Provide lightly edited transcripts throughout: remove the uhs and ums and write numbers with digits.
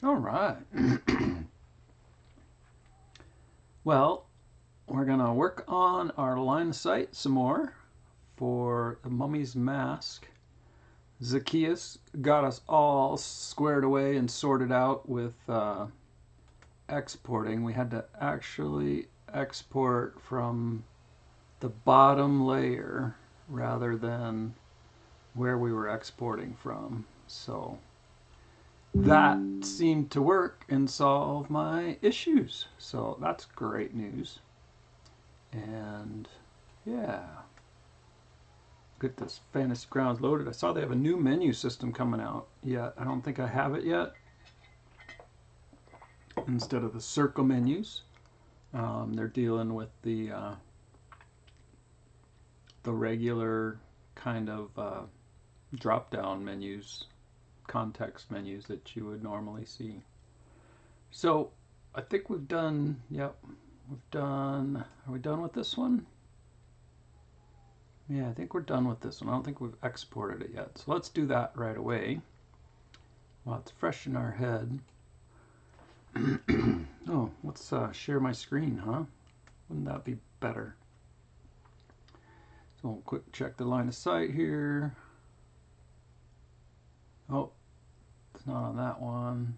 All right. Well, we're going to work on our line of sight some more for the Mummy's Mask. Zacchaeus got us all squared away and sorted out with exporting. We had to actually export from the bottom layer rather than where we were exporting from. So that seemed to work and solve my issues. So that's great news. And yeah, get this FantasyGrounds loaded. I saw they have a new menu system coming out yet. I don't think I have it yet. Instead of the circle menus, they're dealing with the regular kind of drop-down menus, context menus that you would normally see. So I think we've done, yep, we've done, are we done with this one? Yeah, I think we're done with this one. I don't think we've exported it yet. So let's do that right away while it's fresh in our head. Oh, let's share my screen, huh? Wouldn't that be better? So we'll quick check the line of sight here. Oh, it's not on that one.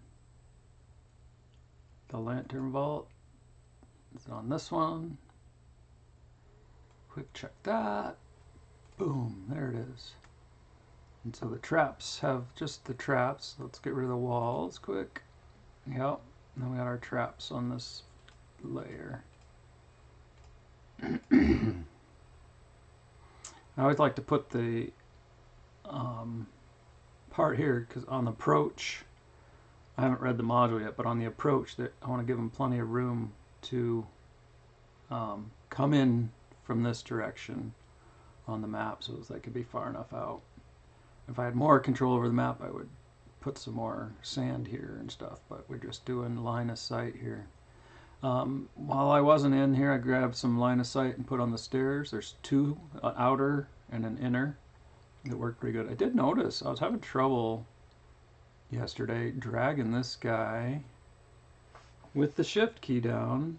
The lantern vault is on this one. Quick check that. Boom, there it is. And so the traps have just the traps. Let's get rid of the walls quick. Yep, then we got our traps on this layer. I always like to put the part here because on the approach, I haven't read the module yet, but on the approach, I want to give them plenty of room to come in from this direction on the map so they could be far enough out. If I had more control over the map, I would put some more sand here and stuff, but we're just doing line of sight here. While I wasn't in here, I grabbed some line of sight and put on the stairs. There's two, an outer and an inner. It worked pretty good. I did notice I was having trouble yesterday dragging this guy with the shift key down.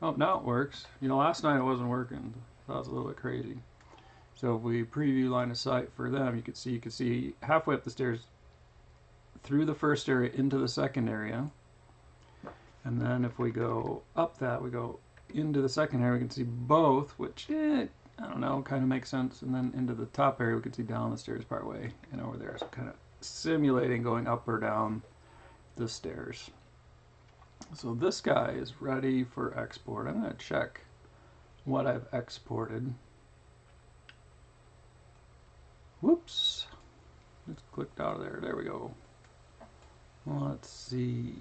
Oh, now it works. You know, last night it wasn't working. That was a little bit crazy. So if we preview line of sight for them, you can see halfway up the stairs through the first area into the second area. And then if we go up that, we go into the second area, we can see both, which, I don't know, kind of makes sense. And then into the top area, we can see down the stairs part way and over there. So kind of simulating going up or down the stairs. So this guy is ready for export. I'm going to check what I've exported. Whoops. Just clicked out of there. There we go. Let's see.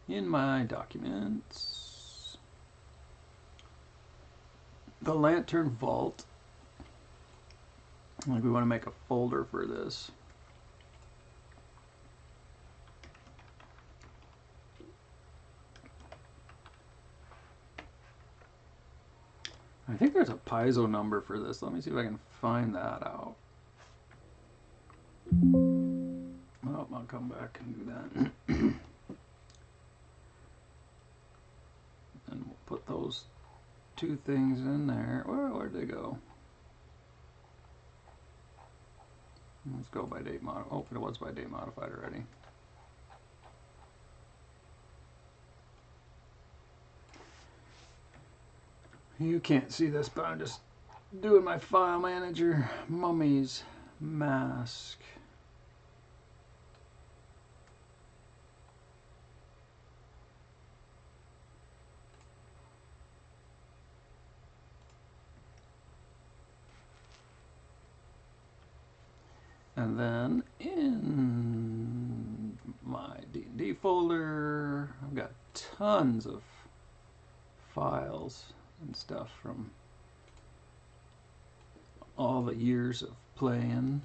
In my documents, the lantern vault. Like we want to make a folder for this. I think there's a piezo number for this. Let me see if I can find that out. Oh, I'll come back and do that. And we'll put those two things in there. Where'd they go? Let's go by date modified. Oh, it was by date modified already. You can't see this, but I'm just doing my file manager. Mummy's Mask. And then in my D&D folder, I've got tons of files and stuff from all the years of playing.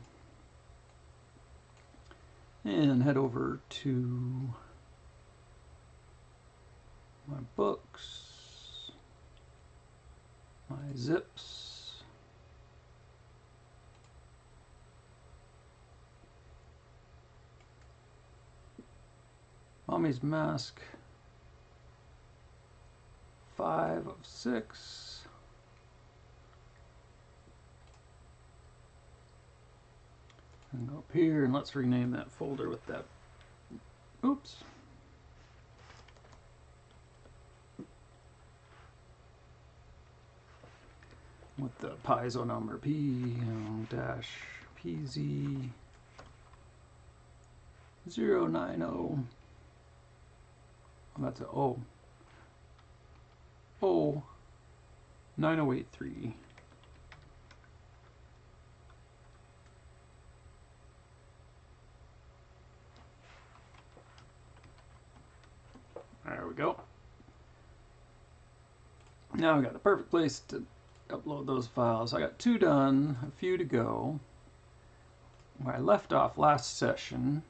And head over to my books, my zips. Mummy's Mask. 5 of 6. And go up here and let's rename that folder with that. Oops. With the piezo number P-PZ090. Oh, that's a O 9083. There we go. Now we got the perfect place to upload those files. I got 2 done, a few to go. Where I left off last session.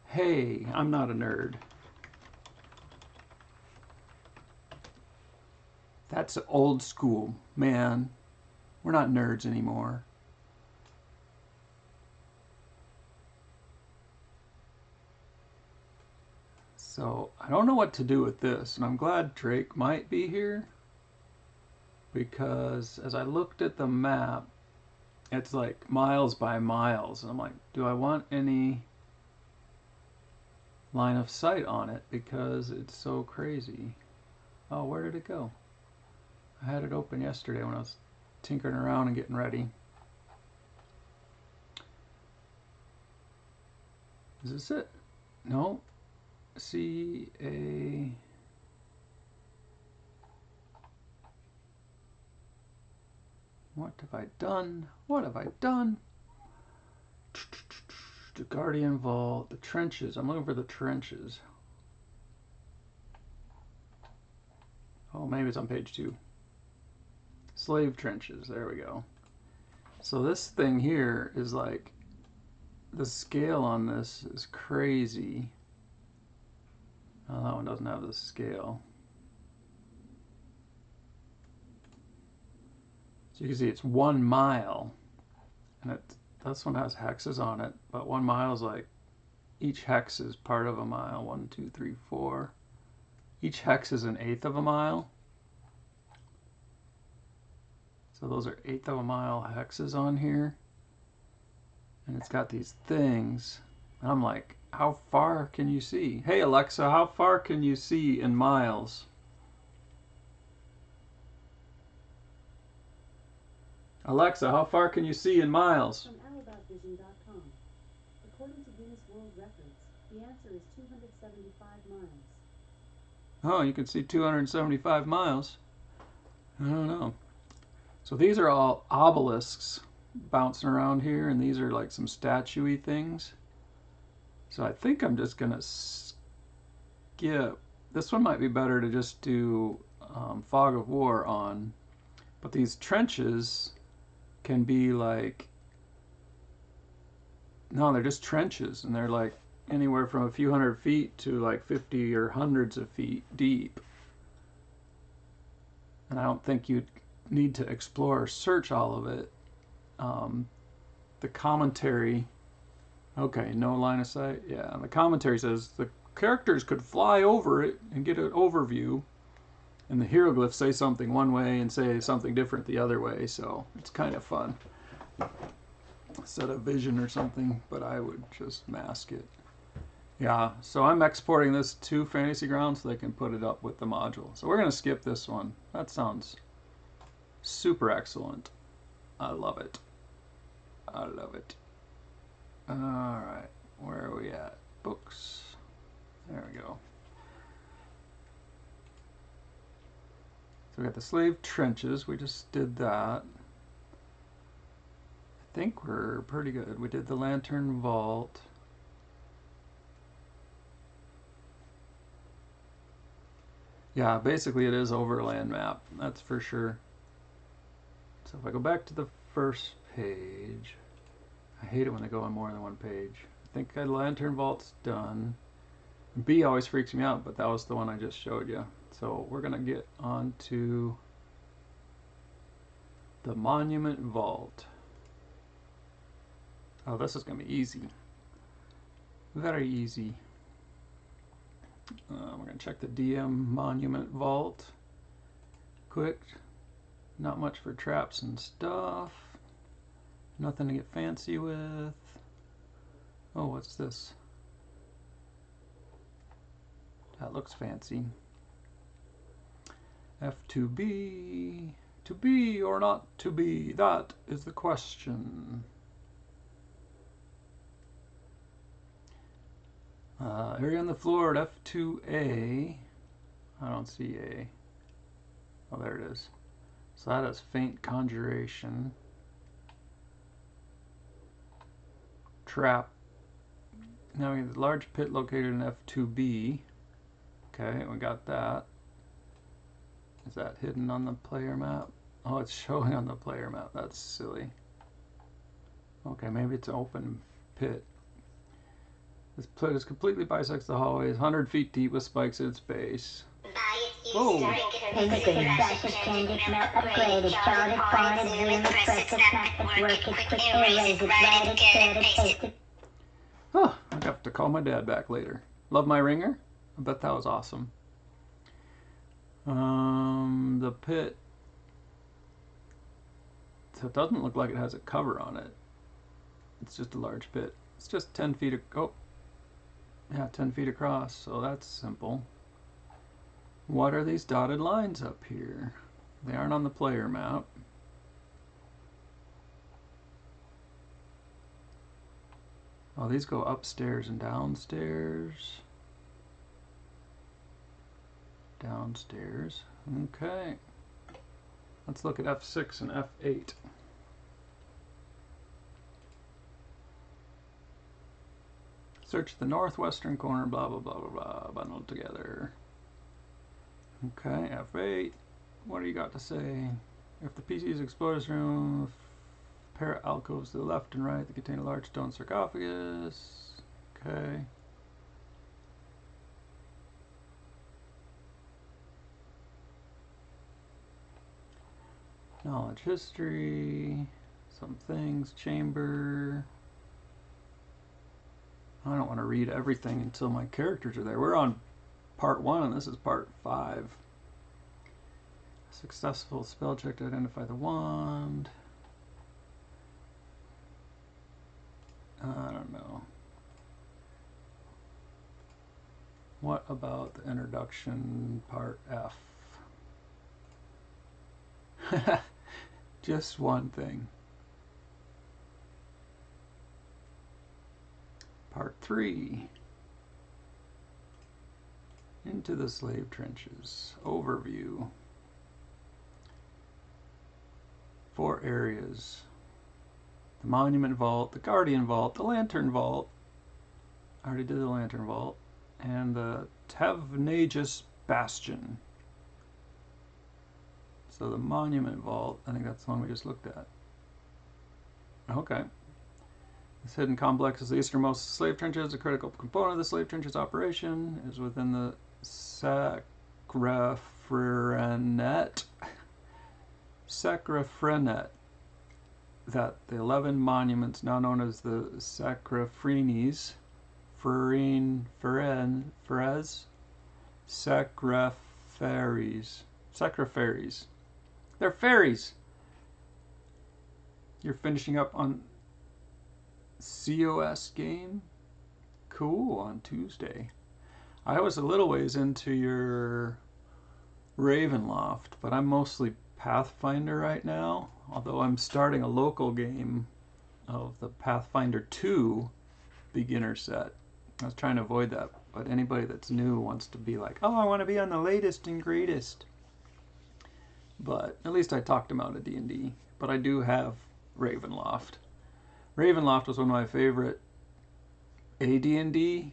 Hey, I'm not a nerd. That's old school, man. We're not nerds anymore. So I don't know what to do with this, and I'm glad Drake might be here, because as I looked at the map, it's like miles by miles, and I'm like, do I want any line of sight on it, because it's so crazy. Oh, where did it go? I had it open yesterday when I was tinkering around and getting ready. Is this it? No. C-A... What have I done? What have I done? The Guardian Vault, the trenches. I'm looking for the trenches. Oh, maybe it's on page 2. Slave trenches. There we go. So this thing here is like, the scale on this is crazy. Oh, that one doesn't have the scale. So you can see it's 1 mile, and this one has hexes on it, but 1 mile is like, each hex is part of a mile. 1, 2, 3, 4. Each hex is 1/8 of a mile. So those are 1/8 of a mile hexes on here. And it's got these things. And I'm like, how far can you see? Hey Alexa, how far can you see in miles? Alexa, how far can you see in miles? From alaboutvision.com. According to Guinness World Records, the answer is 275 miles. Oh, you can see 275 miles. I don't know. So these are all obelisks bouncing around here, and these are like some statue-y things. So I think I'm just gonna skip. This one might be better to just do Fog of War on. But these trenches can be like, no, they're just trenches, and they're like anywhere from a few hundred feet to like 50 or hundreds of feet deep. And I don't think you'd need to explore or search all of it. The commentary, okay, no line of sight. Yeah, the commentary says the characters could fly over it and get an overview, and the hieroglyphs say something one way and say something different the other way, so it's kind of fun. Set a vision or something, but I would just mask it. Yeah, so I'm exporting this to FantasyGrounds so they can put it up with the module. So we're going to skip this one. That sounds super excellent. I love it. I love it. Alright, where are we at? Books. There we go. So we got the slave trenches. We just did that. I think we're pretty good. We did the lantern vault. Yeah, basically it is overland map. That's for sure. So if I go back to the first page, I hate it when they go on more than one page. I think the lantern vault's done. B always freaks me out, but that was the one I just showed you. So we're gonna get on to the monument vault. Oh, this is gonna be easy. Very easy. We're going to check the DM Monument Vault. Quick. Not much for traps and stuff. Nothing to get fancy with. Oh, what's this? That looks fancy. F2B. To be or not to be? That is the question. Area on the floor at F2A. I don't see A. Oh, there it is. So that is Faint Conjuration. Trap. Now we have the large pit located in F2B. Okay, we got that. Is that hidden on the player map? Oh, it's showing on the player map. That's silly. Okay, maybe it's an open pit. This pit is completely bisects the hallways, 100 feet deep with spikes at its base. Whoa! Huh, I have to call my dad back later. Love my ringer? I bet that was awesome. The pit. So it doesn't look like it has a cover on it. It's just a large pit. It's just 10 feet. Oh, yeah, 10 feet across. So that's simple. What are these dotted lines up here? They aren't on the player map. Oh, these go upstairs and downstairs. Downstairs. Okay. Let's look at F6 and F8. Search the northwestern corner, blah, blah, blah, blah, blah, bundled together. Okay, F8. What do you got to say? If the PC's explorer's room, pair of alcoves to the left and right that contain a large stone sarcophagus. Okay. Knowledge history, some things, chamber. I don't want to read everything until my characters are there. We're on part 1 and this is part 5. Successful spell check to identify the wand. I don't know. What about the introduction, part F? Just one thing. Part 3. Into the slave trenches. Overview. 4 areas. The Monument Vault, the Guardian Vault, the Lantern Vault. I already did the Lantern Vault. And the Tavnagus Bastion. So the Monument Vault, I think that's the one we just looked at. Okay. This hidden complex is the easternmost slave trenches. A critical component of the slave trenches operation is within the Sacrafrenet. That the 11 monuments, now known as the Sacrafrenes, Sacraferes. They're fairies. You're finishing up on COS game? Cool, on Tuesday. I was a little ways into your Ravenloft, but I'm mostly Pathfinder right now, although I'm starting a local game of the Pathfinder 2 beginner set. I was trying to avoid that, but anybody that's new wants to be like, oh, I want to be on the latest and greatest. But at least I talked him out of D&D. But I do have Ravenloft. Ravenloft was one of my favorite AD&D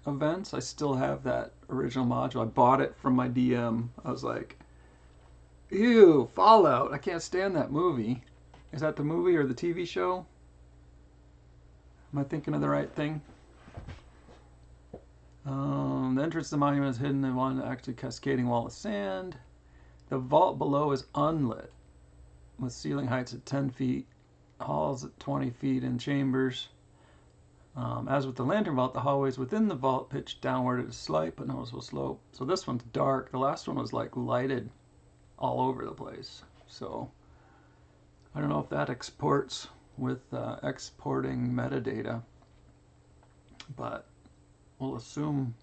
events. I still have that original module. I bought it from my DM. I was like, ew, Fallout. I can't stand that movie. Is that the movie or the TV show? Am I thinking of the right thing? The entrance to the monument is hidden in one actually cascading wall of sand. The vault below is unlit, with ceiling heights at 10 feet, halls at 20 feet, and chambers. As with the lantern vault, the hallways within the vault pitch downward at a slight but noticeable slope. So this one's dark. The last one was like lighted all over the place. So I don't know if that exports with exporting metadata, but we'll assume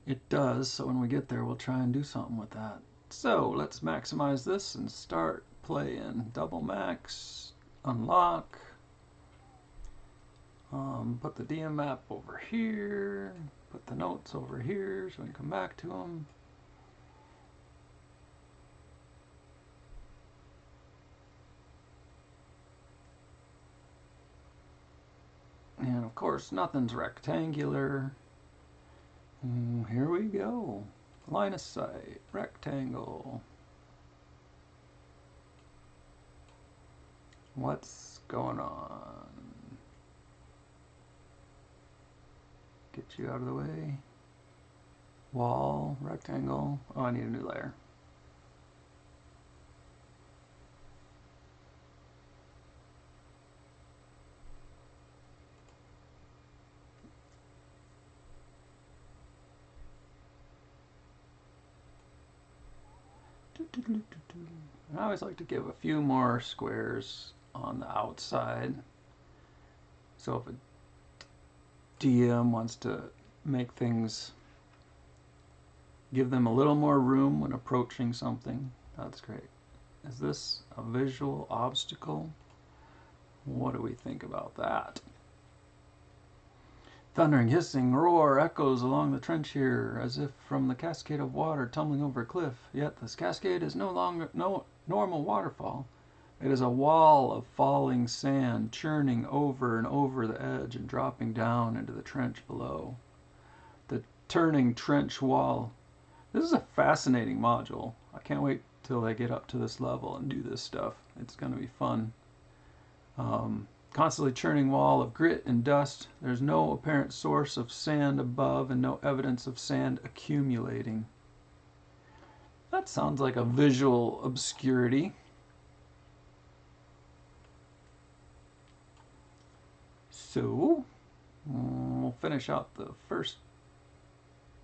it does. So when we get there, we'll try and do something with that. So let's maximize this and start playing. Double max, unlock. Put the DM map over here, put the notes over here so we can come back to them. And of course, nothing's rectangular. Here we go. Line of sight, rectangle. What's going on? Get you out of the way. Wall, rectangle. Oh, I need a new layer. I always like to give a few more squares on the outside. So if a DM wants to make things, give them a little more room when approaching something, that's great. Is this a visual obstacle? What do we think about that? Thundering, hissing, roar echoes along the trench here, as if from the cascade of water tumbling over a cliff. Yet this cascade is no longer no normal waterfall. It is a wall of falling sand churning over and over the edge and dropping down into the trench below. The turning trench wall. This is a fascinating module. I can't wait till they get up to this level and do this stuff. It's going to be fun. Constantly churning wall of grit and dust. There's no apparent source of sand above and no evidence of sand accumulating. That sounds like a visual obscurity. So, we'll finish out the first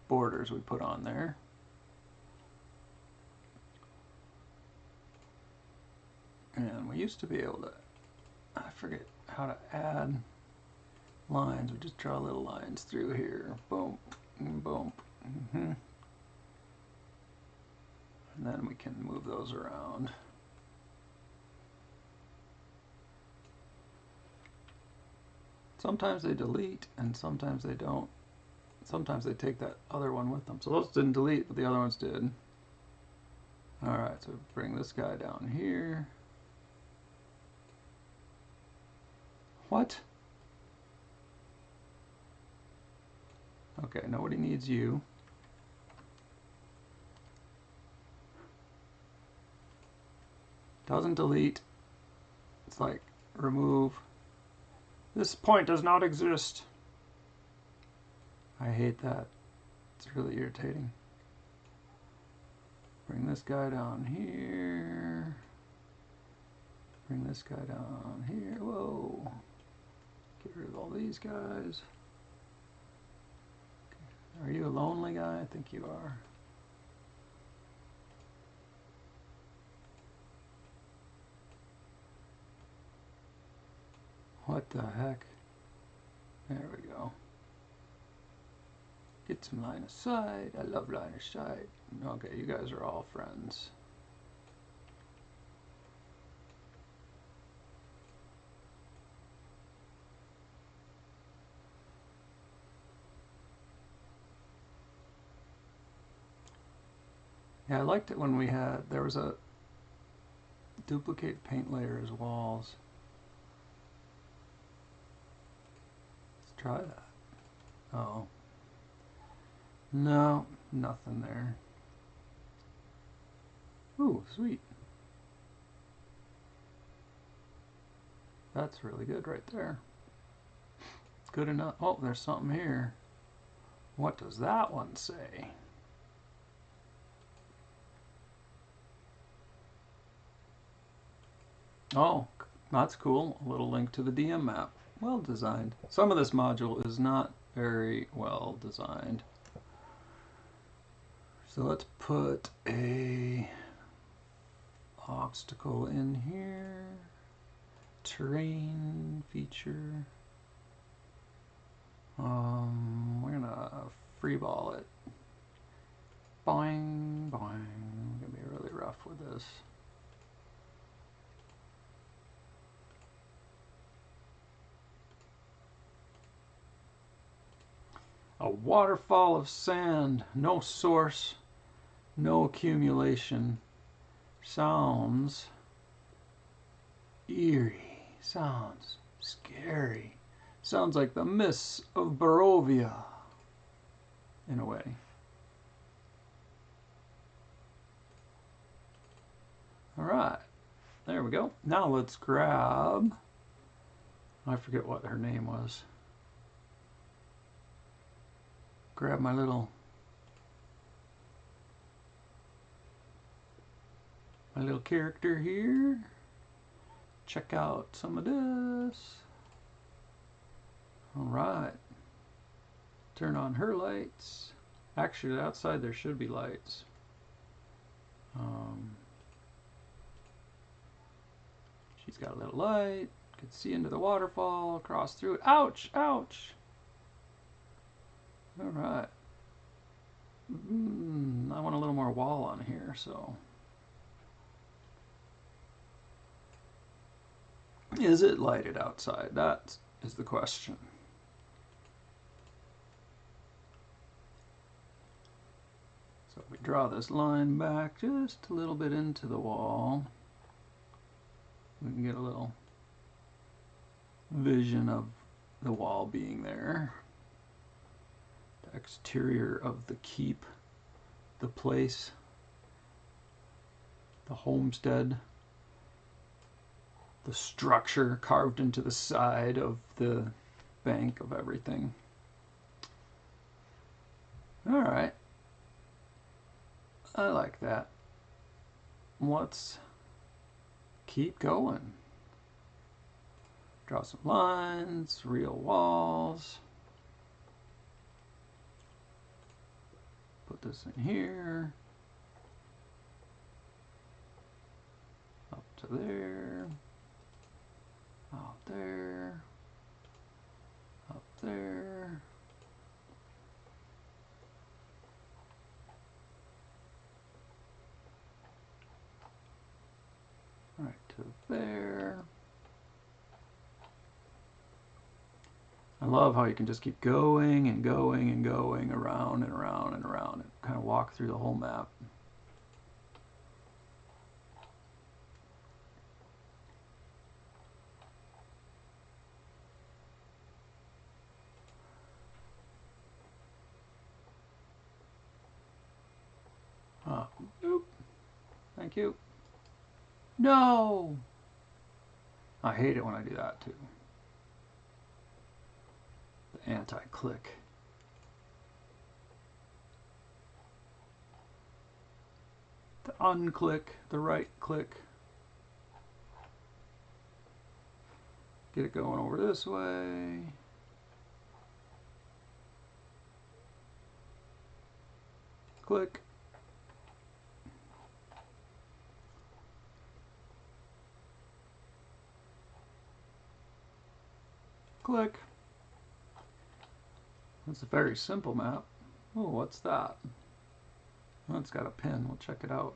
borders we put on there. And we used to be able to, I forget how to add lines. We just draw little lines through here. Boom, boom. And then we can move those around. Sometimes they delete and sometimes they don't. Sometimes they take that other one with them. So those didn't delete, but the other ones did. Alright, so bring this guy down here. What? Okay, nobody needs you. Doesn't delete. It's like remove. This point does not exist. I hate that. It's really irritating. Bring this guy down here. Bring this guy down here. Whoa. Get rid of all these guys. Are you a lonely guy? I think you are. What the heck? There we go. Get some line of sight. I love line of sight. Okay, you guys are all friends. Yeah, I liked it when we had, there was a duplicate paint layer as walls. Let's try that. Oh. No, nothing there. Ooh, sweet. That's really good right there. Good enough. Oh, there's something here. What does that one say? Oh, that's cool. A little link to the DM map. well designed. Some of this module is not very well designed. So let's put a obstacle in here. Terrain feature. We're gonna freeball it. Boing, boing. I'm gonna be really rough with this. A waterfall of sand, no source, no accumulation. Sounds eerie, sounds scary. Sounds like the mists of Barovia, in a way. All right, there we go. Now let's grab, I forget what her name was. Grab my little character here. Check out some of this. All right. Turn on her lights. Actually, outside there should be lights. She's got a little light. Can see into the waterfall, cross through it. Ouch! Ouch! All right. I want a little more wall on here, so. Is it lighted outside? That is the question. So we draw this line back just a little bit into the wall. We can get a little vision of the wall being there. The exterior of the keep, the place, the homestead, the structure carved into the side of the bank of everything. All right. I like that. Let's keep going. Draw some lines, real walls. Put this in here. Up to there. Out there. Up there. Right to there. I love how you can just keep going and going and going around and around and around and kind of walk through the whole map. Oop. Thank you. No! I hate it when I do that too. The anti-click. The unclick, the right click. Get it going over this way. Click. Click. That's a very simple map. Oh, what's that? Oh, it's got a pin. We'll check it out.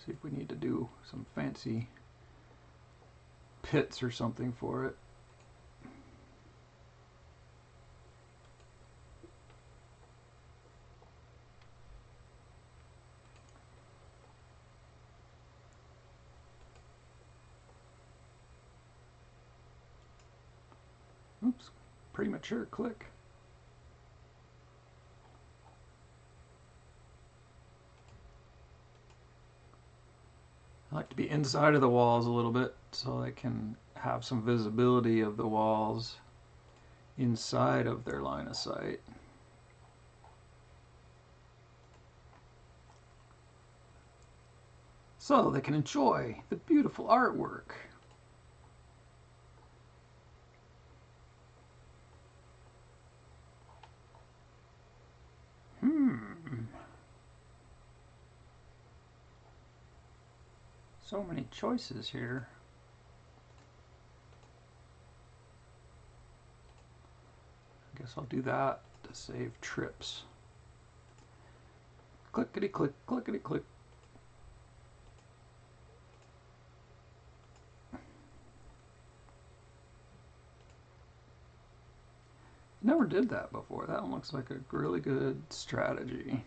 See if we need to do some fancy pits or something for it. Oops, premature click. I like to be inside of the walls a little bit so I can have some visibility of the walls inside of their line of sight. So they can enjoy the beautiful artwork. So many choices here. I guess I'll do that to save trips. Clickety click, clickety click. Never did that before. That one looks like a really good strategy.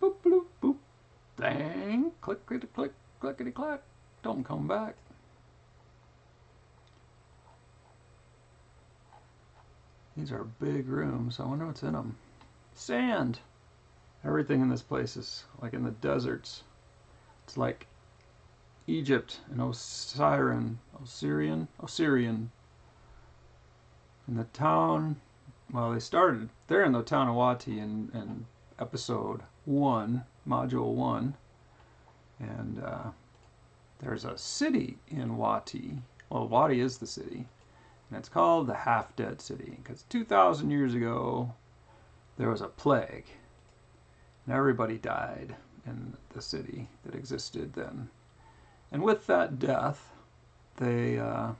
Boop, bloop, boop. Dang. Clickety click, clickety clack. Don't come back. These are big rooms. I wonder what's in them. Sand. Everything in this place is like in the deserts. It's like Egypt and Osirian. In the town, well, they're in the town of Wati in episode 1, module 1. And there's a city in Wati. Well, Wati is the city. And it's called the Half-Dead City. Because 2,000 years ago, there was a plague. And everybody died in the city that existed then. And with that death, when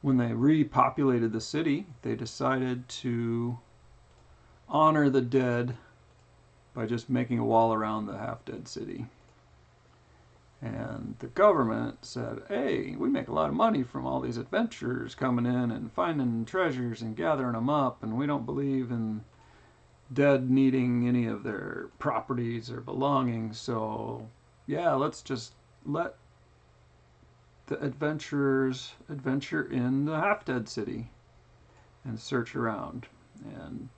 they repopulated the city, they decided to honor the dead by just making a wall around the half-dead city. And the government said, hey, we make a lot of money from all these adventurers coming in and finding treasures and gathering them up, and we don't believe in dead needing any of their properties or belongings, so yeah, let's just let the adventurers adventure in the half-dead city and search around. And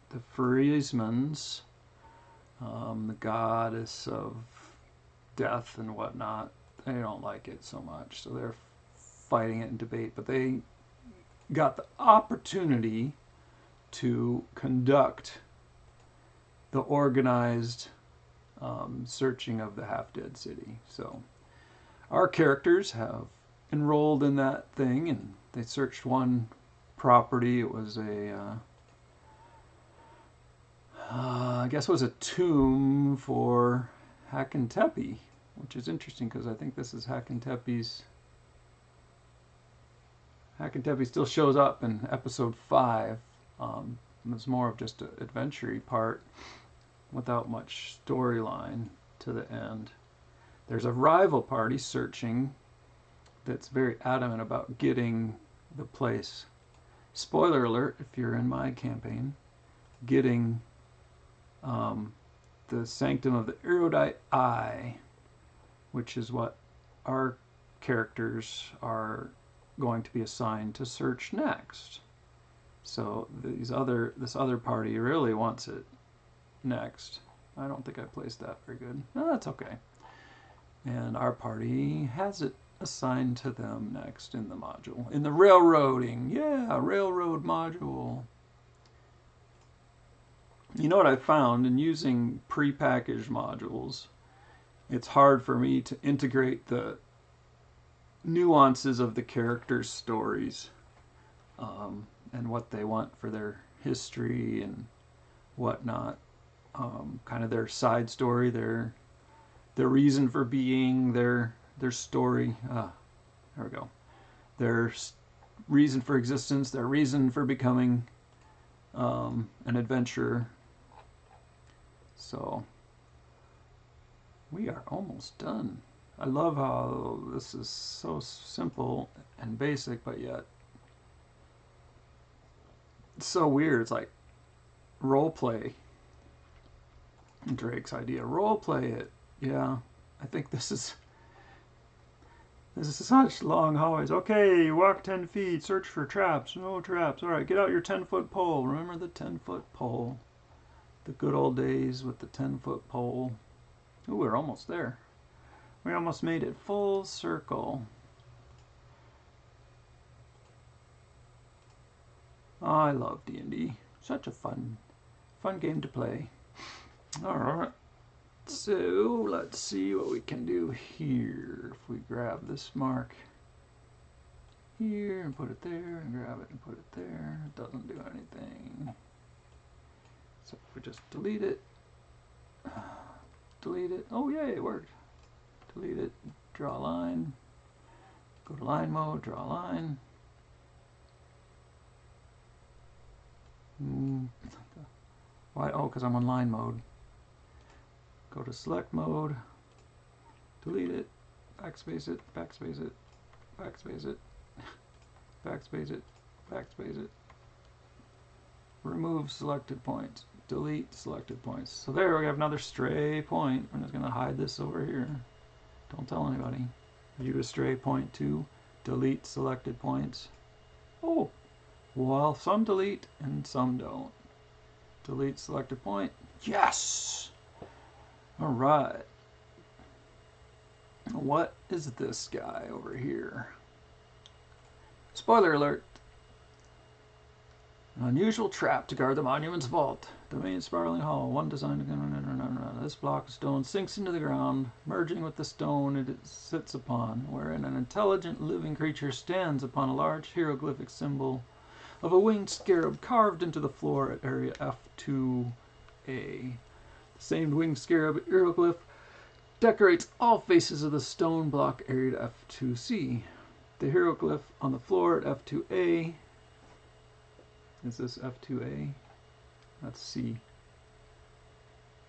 the Friesmans, the goddess of death and whatnot, they don't like it so much, so they're fighting it in debate. But they got the opportunity to conduct the organized searching of the half-dead city. So our characters have enrolled in that thing, and they searched one property. It was I guess it was a tomb for Hakentepe, which is interesting because I think this is Hakentepe's. Hakentepe still shows up in episode 5. It's more of just an adventure part without much storyline to the end. There's a rival party searching that's very adamant about getting the place. Spoiler alert, if you're in my campaign, getting the Sanctum of the Erudite Eye, which is what our characters are going to be assigned to search next. So this other party really wants it next. I don't think I placed that very good. No, that's okay. And our party has it assigned to them next in the module. In the railroading. Yeah, railroad module. You know what I found in using pre-packaged modules? It's hard for me to integrate the nuances of the characters' stories and what they want for their history and whatnot. Kind of their side story, their reason for being, their story. There we go. Their reason for existence, their reason for becoming an adventurer. So we are almost done. I love how this is so simple and basic, but yet it's so weird. It's like role play. Drake's idea. Role play it. Yeah, I think this is such long hallways. Okay, walk 10 feet, search for traps. No traps. All right, get out your 10-foot pole. Remember the 10-foot pole? The good old days with the 10-foot pole. Ooh, we're almost there. We almost made it full circle. Oh, I love D&D. Such a fun game to play. All right. So let's see what we can do here. If we grab this mark here and put it there and grab it and put it there, it doesn't do anything. just delete it. Delete it. Oh, yay, it worked. Delete it. Draw a line. Go to line mode, draw a line. Why? Oh, because I'm on line mode. Go to select mode. Delete it. Backspace it. Backspace it. Backspace it. Backspace it. Backspace it. Remove selected points. Delete selected points. So there we have another stray point. I'm just going to hide this over here. Don't tell anybody. View a stray point to delete selected points. Oh, well, some delete and some don't. Delete selected point. Yes! All right. What is this guy over here? Spoiler alert. An unusual trap to guard the monument's vault. The main spiraling hall, one designed to... This block of stone sinks into the ground, merging with the stone it sits upon, wherein an intelligent living creature stands upon a large hieroglyphic symbol of a winged scarab carved into the floor at area F2A. The same winged scarab hieroglyph decorates all faces of the stone block area at F2C. The hieroglyph on the floor at F2A... Is this F2A? That's C.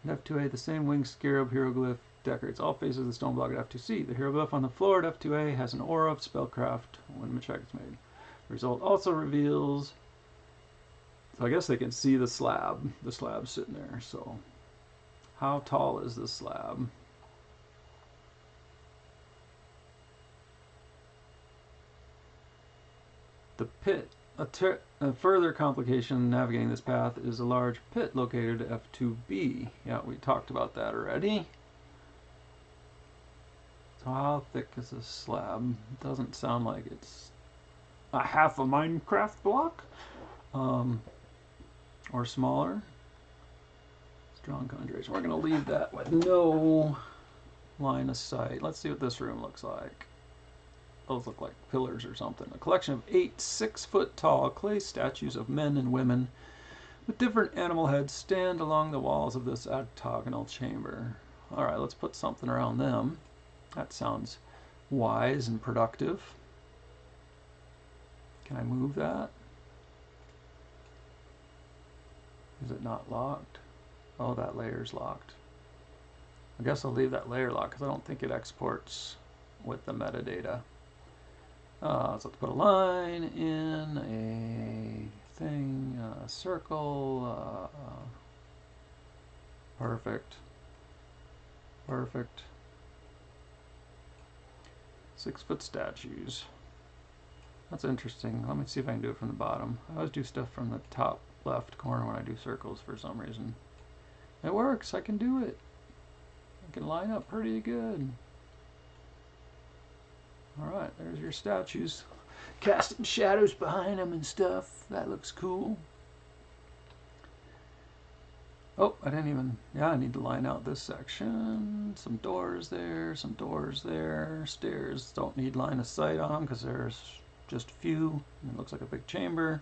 At F2A, the same winged scarab hieroglyph decorates all faces of the stone block at F2C. The hieroglyph on the floor at F2A has an aura of spellcraft when the check is made. The result also reveals... So I guess they can see the slab. The slab's sitting there, so... How tall is this slab? The pit. A further complication navigating this path is a large pit located at F2B. Yeah, we talked about that already. So how thick is this slab? It doesn't sound like it's a half a Minecraft block. Or smaller. Strong concentration. We're going to leave that with no line of sight. Let's see what this room looks like. Those look like pillars or something. A collection of 8 6-foot-tall clay statues of men and women with different animal heads stand along the walls of this octagonal chamber. Alright, let's put something around them. That sounds wise and productive. Can I move that? Is it not locked? Oh, that layer's locked. I guess I'll leave that layer locked because I don't think it exports with the metadata. So let's put a line in, a thing, a circle, perfect, perfect. 6-foot statues. That's interesting. Let me see if I can do it from the bottom. I always do stuff from the top left corner when I do circles for some reason. It works, I can do it. I can line up pretty good. Alright, there's your statues. Casting shadows behind them and stuff. That looks cool. Oh, I didn't even... Yeah, I need to line out this section. Some doors there, some doors there. Stairs don't need line of sight on them because there's just a few. And it looks like a big chamber.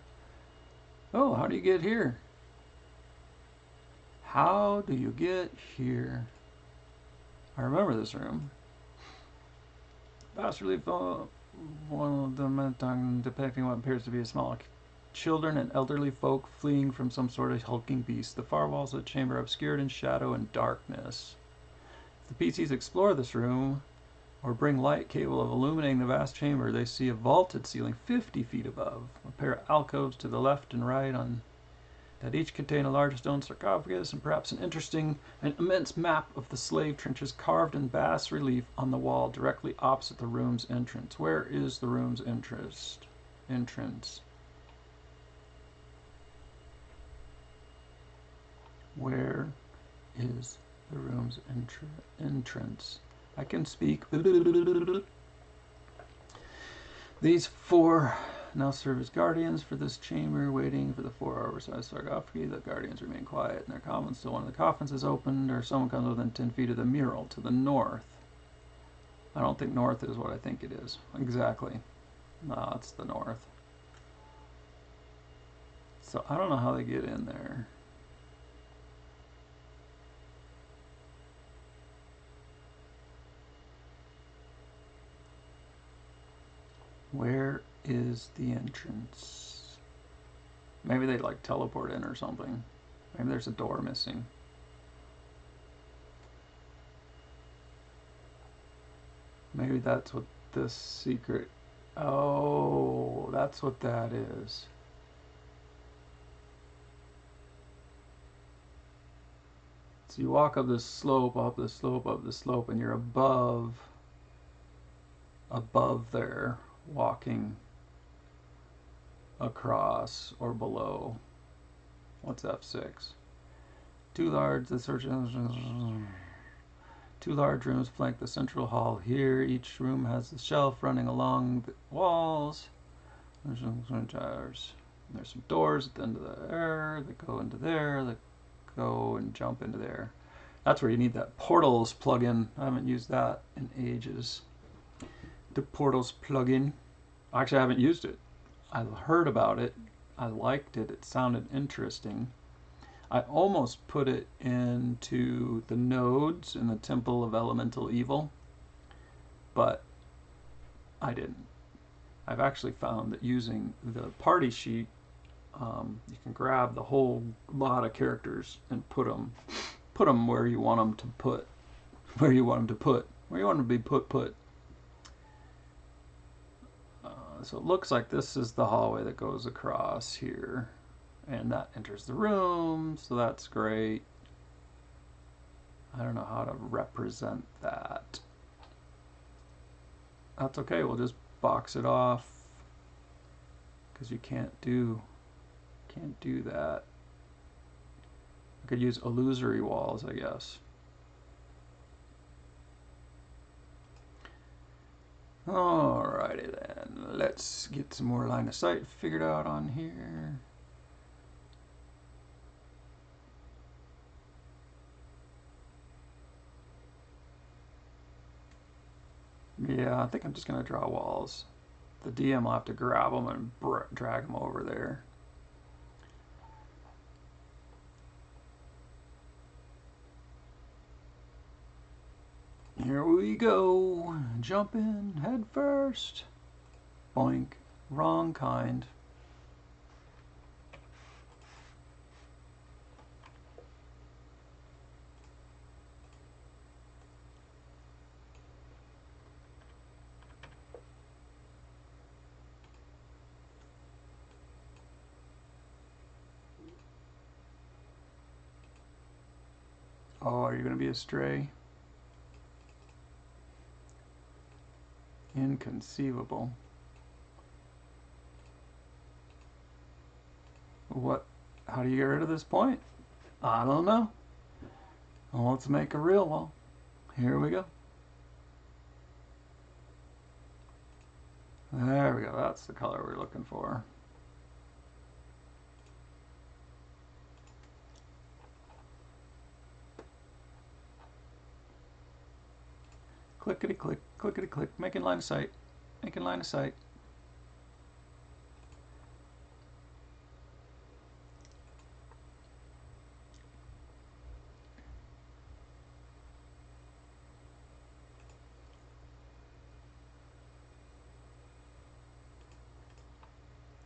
Oh, how do you get here? How do you get here? I remember this room. Bas relief, one of them depicting what appears to be a small children and elderly folk fleeing from some sort of hulking beast. The far walls of the chamber are obscured in shadow and darkness. If the PCs explore this room or bring light capable of illuminating the vast chamber, they see a vaulted ceiling 50 feet above, a pair of alcoves to the left and right on that each contain a large stone sarcophagus and perhaps an interesting and immense map of the slave trenches carved in bas relief on the wall directly opposite the room's entrance. Where is the room's entrance? Where is the room's entrance? I can speak. These 4 now serve as guardians for this chamber, waiting for the 4-oversized sarcophagi. The guardians remain quiet in their coffins till one of the coffins is opened or someone comes within 10 feet of the mural to the north. I don't think north is what I think it is. Exactly. No, it's the north. So I don't know how they get in there. Where is the entrance? Maybe they'd like teleport in or something. Maybe there's a door missing. Maybe that's what this secret... Oh, that's what that is. So you walk up this slope, up this slope, up this slope, and you're above there, walking across or below. What's F6? Two large rooms flank the central hall here. Each room has a shelf running along the walls. There's some doors at the end of the air that go into there, that go and jump into there. That's where you need that portals plugin. I haven't used that in ages. The portals plugin. Actually, I haven't used it. I heard about it. I liked it. It sounded interesting. I almost put it into the nodes in the Temple of Elemental Evil, but I didn't. I've actually found that using the party sheet, you can grab the whole lot of characters and put them where you want them to put, where you want them to be put. So it looks like this is the hallway that goes across here, and that enters the room, so that's great. I don't know how to represent that. That's okay, we'll just box it off, because you can't do that. I could use illusory walls, I guess. Alrighty then, let's get some more line of sight figured out on here. Yeah, I think I'm just going to draw walls. The DM will have to grab them and drag them over there. Here we go. Jump in head first. Boink. Wrong kind. Oh, are you going to be a stray? Inconceivable. What? How do you get rid of this point? I don't know. Well, let's make a real wall. Here we go. There we go. That's the color we're looking for. Clickety click, clickety click, making line of sight, making line of sight.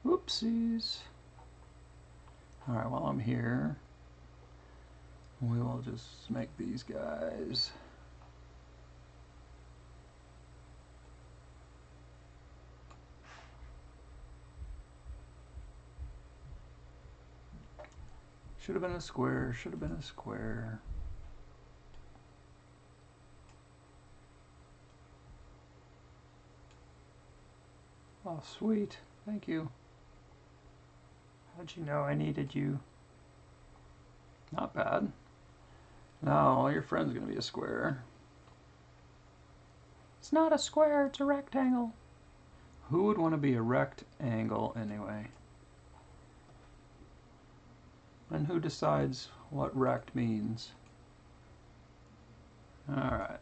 Whoopsies. Alright, while I'm here, we will just make these guys. Should have been a square, should have been a square. Oh, sweet. Thank you. How'd you know I needed you? Not bad. Now all your friend's gonna be a square. It's not a square, it's a rectangle. Who would want to be a rectangle anyway? And who decides what rect means? Alright,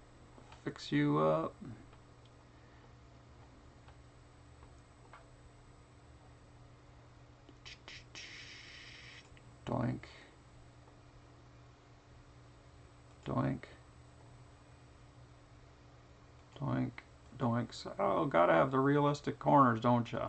fix you up. Doink. Doink. Doink. Doinks. Oh, gotta have the realistic corners, don't ya?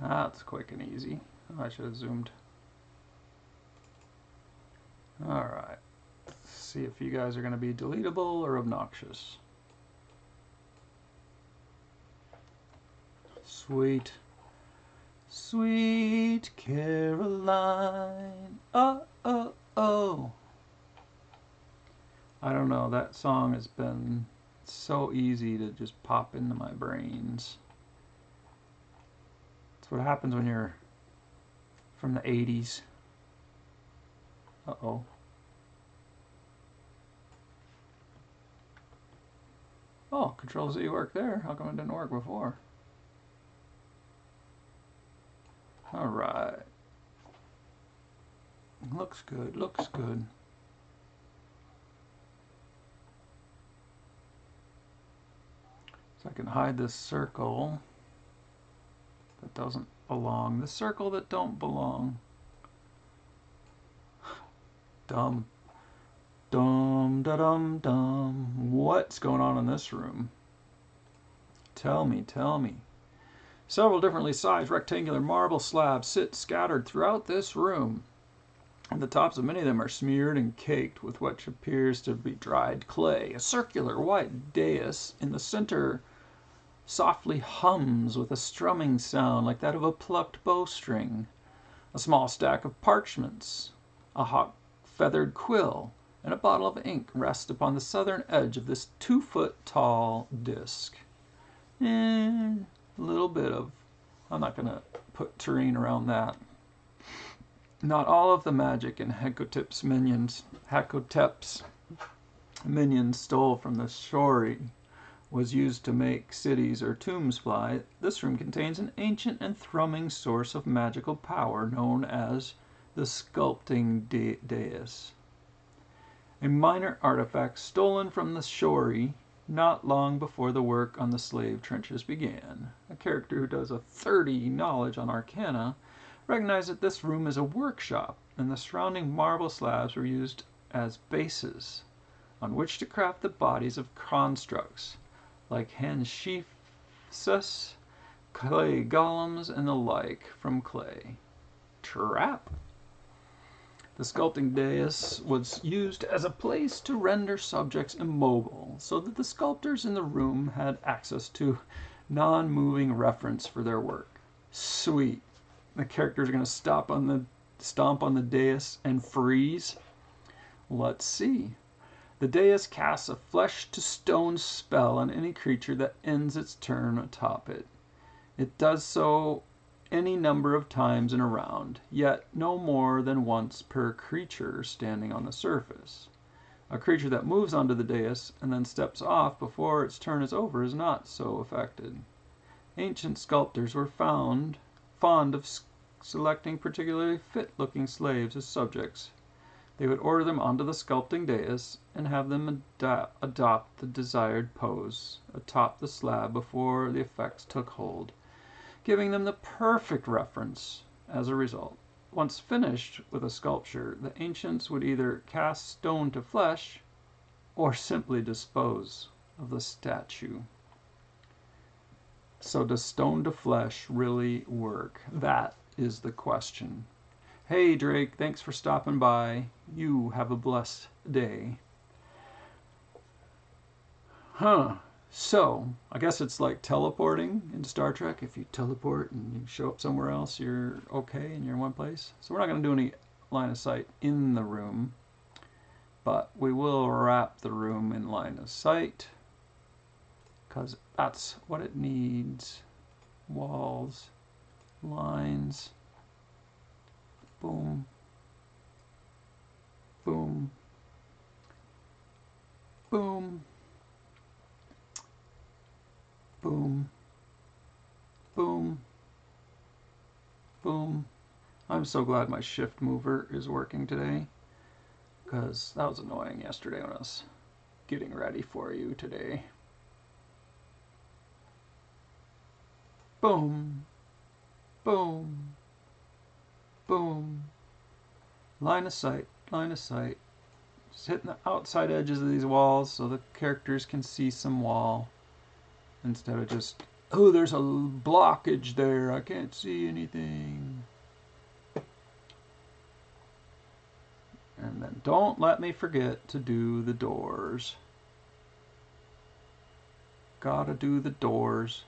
That's quick and easy. I should have zoomed. Alright. See if you guys are going to be deletable or obnoxious. Sweet, sweet Caroline. Oh, oh, oh. I don't know, that song has been so easy to just pop into my brains. It's what happens when you're from the 80s. Uh-oh. Oh, Control-Z worked there. How come it didn't work before? Alright. Looks good, looks good. So I can hide this circle that doesn't belong. The circle that don't belong. Dumb. Dum da dum dum. What's going on in this room? Tell me, tell me. Several differently sized rectangular marble slabs sit scattered throughout this room. And the tops of many of them are smeared and caked with what appears to be dried clay. A circular white dais in the center softly hums with a strumming sound like that of a plucked bowstring. A small stack of parchments, a hawk feathered quill, and a bottle of ink rest upon the southern edge of this 2-foot tall disc. A little bit of, I'm not going to put terrain around that. Not all of the magic in Hakotep's minions stole from the Shori was used to make cities or tombs fly. This room contains an ancient and thrumming source of magical power known as the sculpting dais. A minor artifact stolen from the Shori not long before the work on the slave trenches began. A character who does a 30 knowledge on Arcana recognized that this room is a workshop, and the surrounding marble slabs were used as bases on which to craft the bodies of constructs like Hanshifsus, clay golems, and the like from clay. Trap. The sculpting dais was used as a place to render subjects immobile, so that the sculptors in the room had access to non-moving reference for their work. Sweet. The characters are going to stomp on the dais and freeze. Let's see. The dais casts a flesh-to-stone spell on any creature that ends its turn atop it. It does so any number of times in a round, yet no more than once per creature standing on the surface. A creature that moves onto the dais and then steps off before its turn is over is not so affected. Ancient sculptors were fond of selecting particularly fit-looking slaves as subjects. They would order them onto the sculpting dais and have them adopt the desired pose atop the slab before the effects took hold, giving them the perfect reference as a result. Once finished with a sculpture, the ancients would either cast stone to flesh or simply dispose of the statue. So does stone to flesh really work? That is the question. Hey Drake, thanks for stopping by. You have a blessed day. So, I guess it's like teleporting in Star Trek. If you teleport and you show up somewhere else, you're okay and you're in one place. So we're not going to do any line of sight in the room, but we will wrap the room in line of sight because that's what it needs. Walls, lines, boom, boom, boom, boom, boom, boom. I'm so glad my shift mover is working today because that was annoying yesterday when I was getting ready for you today. Boom, boom, boom. Line of sight, line of sight. Just hitting the outside edges of these walls so the characters can see some wall. Instead of just, oh, there's a blockage there, I can't see anything. And then don't let me forget to do the doors. Gotta do the doors.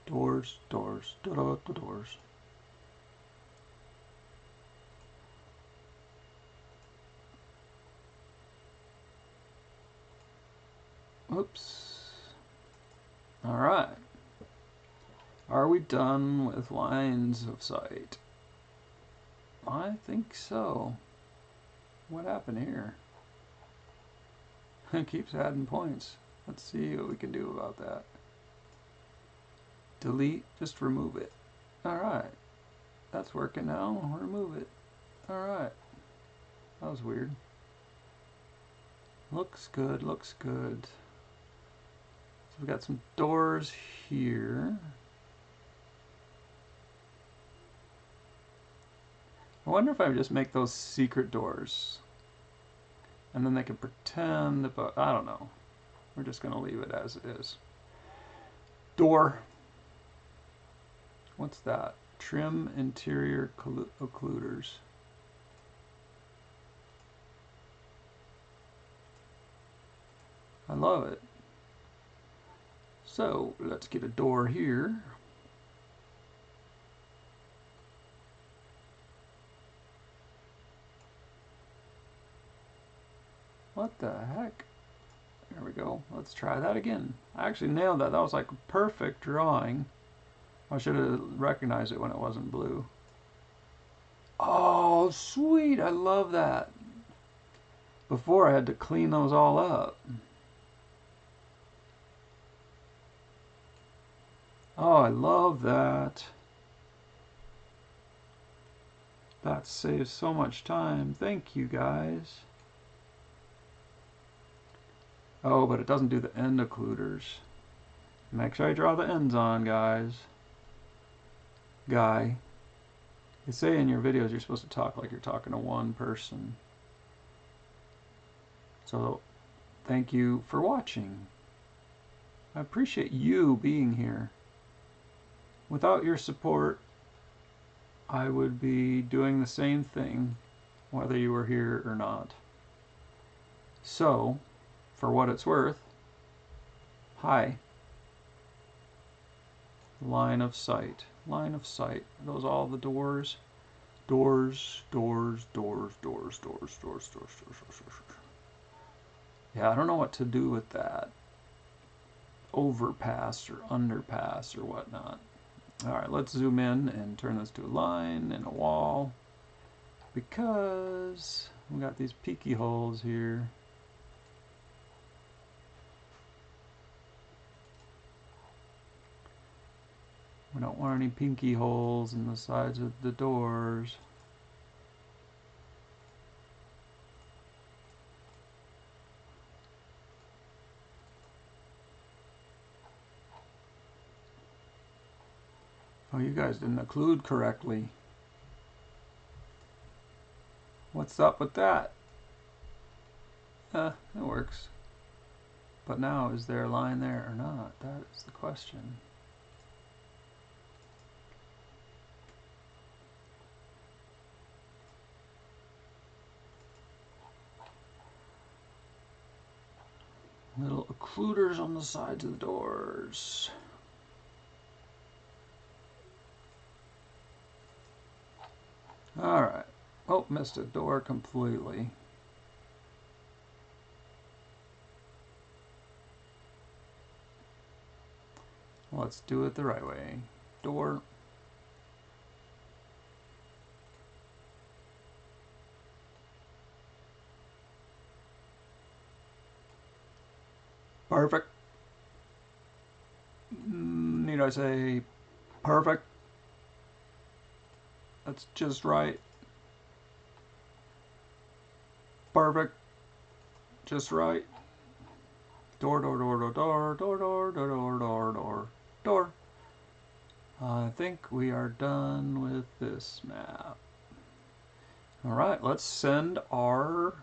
Doors, doors, doors. Oops. All right. Are we done with lines of sight? I think so. What happened here? It keeps adding points. Let's see what we can do about that. Delete, just remove it. Alright. That's working now. Remove it. Alright. That was weird. Looks good, looks good. So we've got some doors here. I wonder if I would just make those secret doors. And then they can pretend, but I don't know. We're just going to leave it as it is. Door. What's that? Trim interior occluders. I love it. So let's get a door here. What the heck? There we go. Let's try that again. I actually nailed that. That was like a perfect drawing. I should have recognized it when it wasn't blue. Oh, sweet. I love that. Before I had to clean those all up. Oh, I love that. That saves so much time. Thank you, guys. Oh, but it doesn't do the end occluders. Make sure I draw the ends on, guys. Guy. They say in your videos you're supposed to talk like you're talking to one person. So, thank you for watching. I appreciate you being here. Without your support, I would be doing the same thing, whether you were here or not. So, for what it's worth, hi. Line of sight. Line of sight. Are those all the doors? Doors, doors, doors, doors, doors, doors, doors, doors, doors. Yeah, I don't know what to do with that. Overpass or underpass or whatnot. Alright, let's zoom in and turn this to a line and a wall. Because we got these peeky holes here. We don't want any pinky holes in the sides of the doors. Oh, you guys didn't occlude correctly. What's up with that? It works. But now, is there a line there or not? That is the question. Little occluders on the sides of the doors. Alright. Oh, missed a door completely. Let's do it the right way. Door. Perfect. Need I say perfect? That's just right. Perfect. Just right. Door, door, door, door, door, door, door, door, door, door, door, door. I think we are done with this map. Alright, let's send our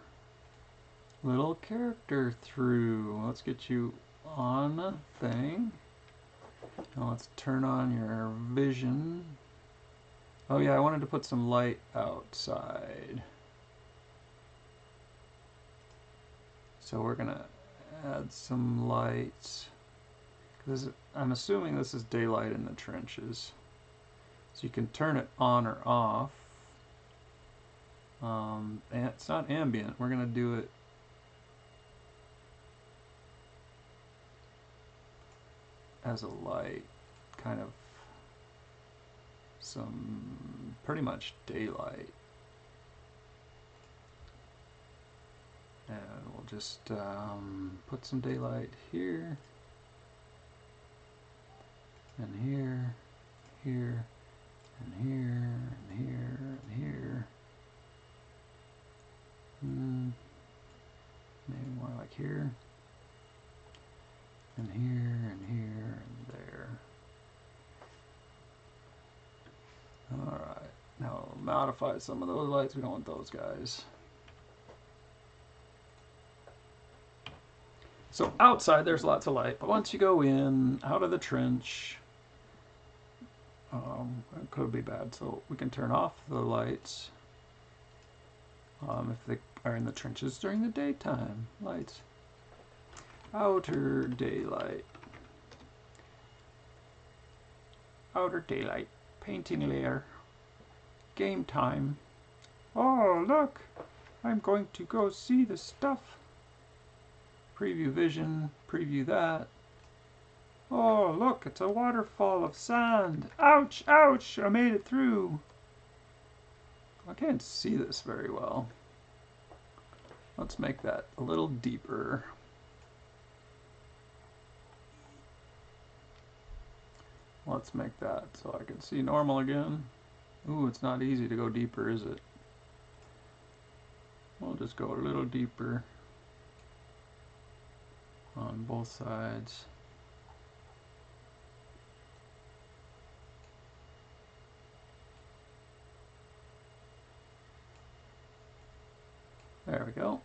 little character through. Let's get you on a thing. Now let's turn on your vision. Oh yeah, I wanted to put some light outside. So we're gonna add some lights. I'm assuming this is daylight in the trenches. So you can turn it on or off. And it's not ambient. We're gonna do it as a light, kind of some pretty much daylight. And we'll just put some daylight here, and here, here, and here, and here, and here. Maybe more like here, and here, and here, and there. Alright, now we'll modify some of those lights. We don't want those guys. So outside there's lots of light, but once you go in, out of the trench, it could be bad. So we can turn off the lights if they are in the trenches during the daytime. Lights. Outer daylight. Outer daylight. Painting layer. Game time. Oh, look! I'm going to go see the stuff. Preview vision. Preview that. Oh, look, it's a waterfall of sand. Ouch, ouch, I made it through. I can't see this very well. Let's make that a little deeper. Let's make that so I can see normal again. Ooh, it's not easy to go deeper, is it? We'll just go a little deeper on both sides. There we go.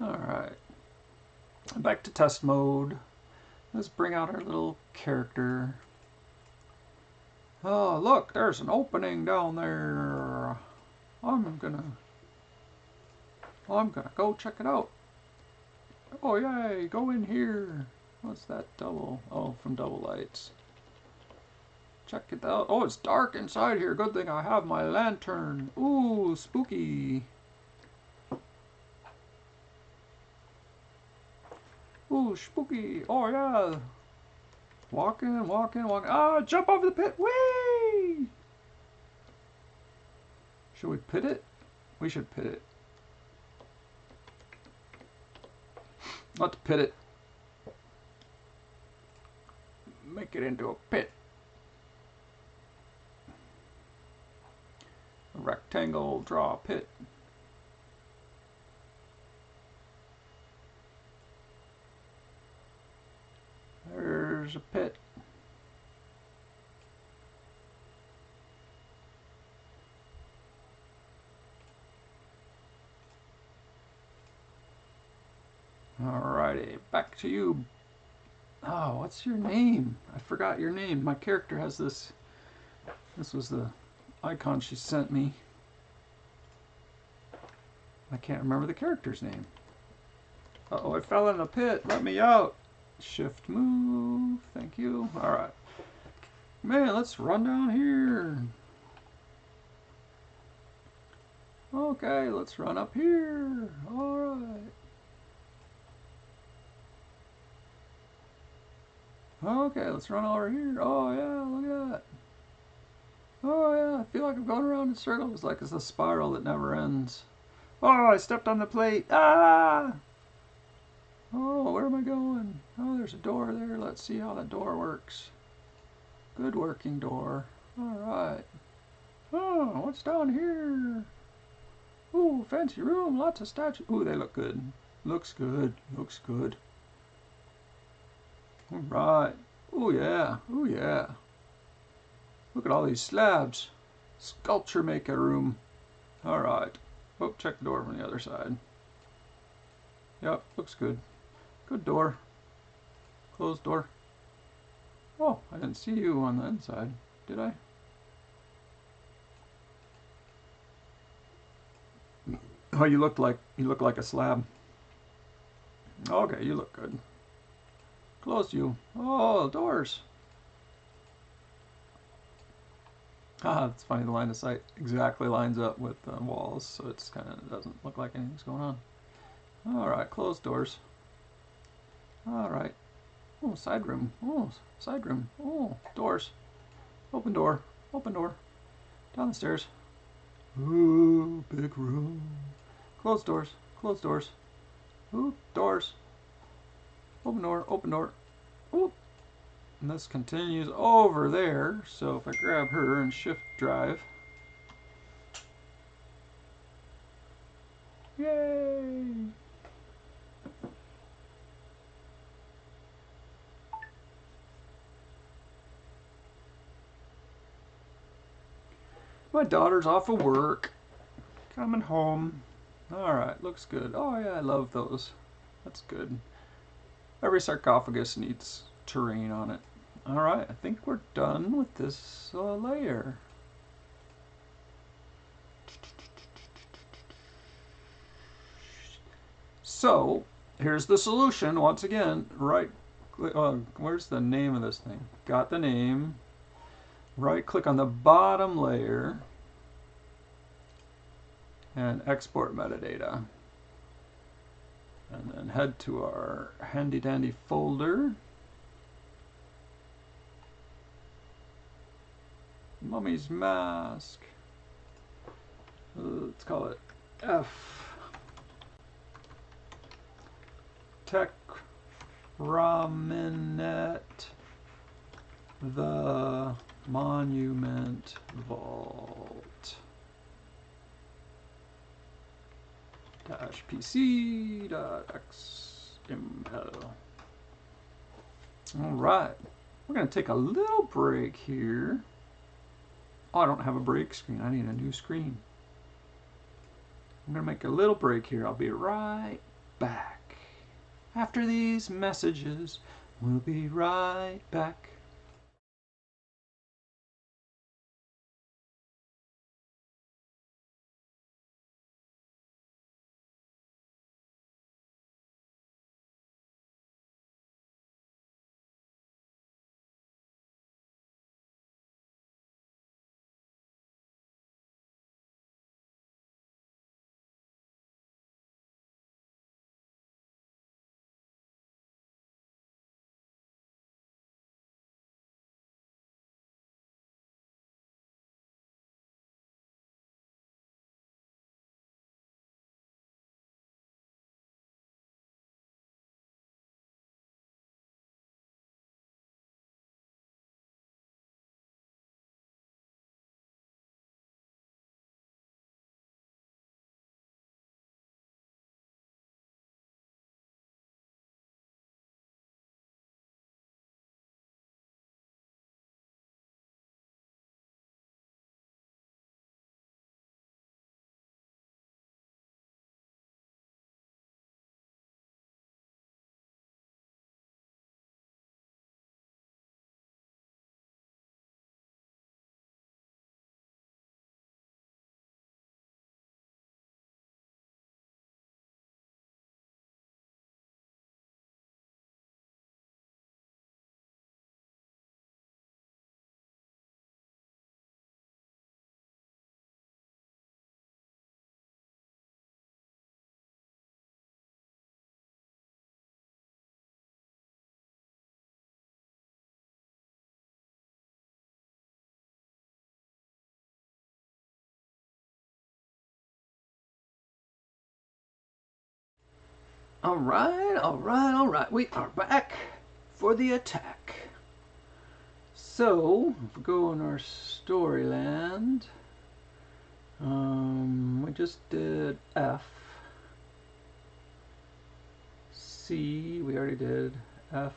Alright. Back to test mode. Let's bring out our little character. Oh, look, there's an opening down there. I'm gonna go check it out. Oh, yay, go in here. What's that double? Oh, from double lights. Check it out. Oh, it's dark inside here. Good thing I have my lantern. Ooh, spooky. Ooh, spooky. Oh, yeah. Walking, walking, walking. Ah, jump over the pit. Whee! Should we pit it? We should pit it. Let's pit it. Make it into a pit. A rectangle, draw a pit. There's a pit. Alrighty, back to you. Oh, what's your name? I forgot your name. My character has this. This was the icon she sent me. I can't remember the character's name. Uh-oh, I fell in the pit. Let me out. Shift move. Thank you. Alright. Man, let's run down here. Okay, let's run up here. Alright. Okay, let's run over here. Oh yeah, look at that. Oh yeah, I feel like I'm going around in circles, like it's a spiral that never ends. Oh, I stepped on the plate. Ah! Oh, where am I going? Oh, there's a door there. Let's see how the door works. Good working door. All right. Oh, what's down here? Ooh, fancy room. Lots of statues. Ooh, they look good. Looks good. Looks good. All right. Ooh, yeah. Ooh, yeah. Look at all these slabs. Sculpture maker room. All right. Oh, check the door from the other side. Yep, looks good. Good door. Closed door. Oh, I didn't see you on the inside, did I? Oh, you look like a slab. Okay, you look good. Close you. Oh, doors. Ah, it's funny. The line of sight exactly lines up with the walls, so it's kind of doesn't look like anything's going on. All right, closed doors. All right. Oh, side room. Oh, side room. Oh, doors. Open door. Open door. Down the stairs. Ooh, big room. Closed doors. Closed doors. Ooh, doors. Open door. Open door. Ooh. And this continues over there. So if I grab her and shift drive. Yay! My daughter's off of work. Coming home. Alright, looks good. Oh yeah, I love those. That's good. Every sarcophagus needs terrain on it. Alright, I think we're done with this layer. So, here's the solution once again. Right, where's the name of this thing? Got the name. Right click on the bottom layer and export metadata. And then head to our handy dandy folder. Mummy's mask. Let's call it F. Tech Raminet the Monument Vault. -pc.xml. All right, we're going to take a little break here. Oh, I don't have a break screen. I need a new screen. I'm going to make a little break here. I'll be right back. After these messages, we'll be right back. Alright, alright, alright. We are back for the attack. So, if we go in our storyland, we just did F. C, we already did. F.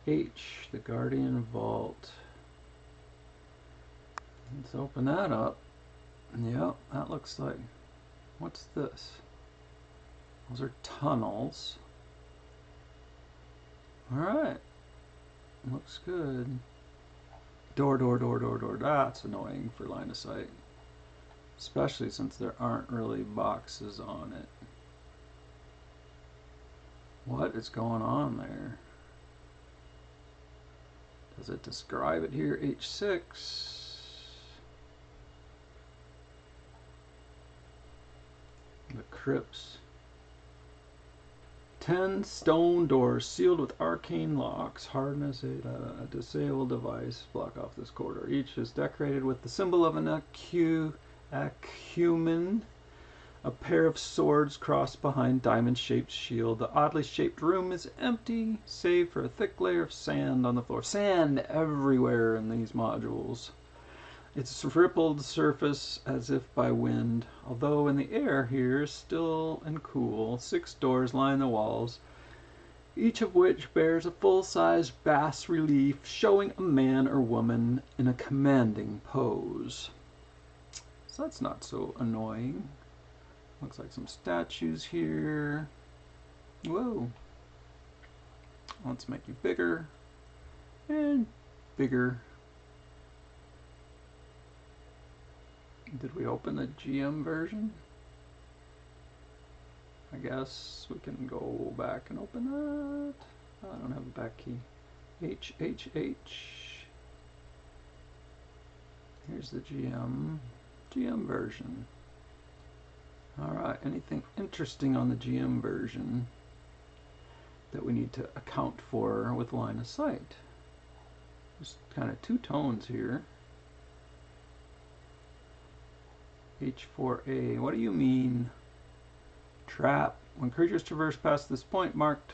H, the Guardian Vault. Let's open that up. Yep, that looks like... What's this? Those are tunnels. Alright. Looks good. Door, door, door, door, door. That's annoying for line of sight. Especially since there aren't really boxes on it. What is going on there? Does it describe it here? H6. The crypts. 10 stone doors sealed with arcane locks. Hardness a disabled device. Block off this corridor. Each is decorated with the symbol of an acumen. A pair of swords crossed behind diamond-shaped shield. The oddly shaped room is empty, save for a thick layer of sand on the floor. Sand everywhere in these modules. Its rippled surface as if by wind, although in the air here is still and cool. 6 doors line the walls, each of which bears a full-size bas relief showing a man or woman in a commanding pose. So that's not so annoying. Looks like some statues here. Whoa. Let's make you bigger and bigger. Did we open the GM version? I guess we can go back and open that. Oh, I don't have a back key. H. Here's the GM version. Alright, anything interesting on the GM version that we need to account for with line of sight? There's kind of 2 tones here. H4A. What do you mean? Trap. When creatures traverse past this point marked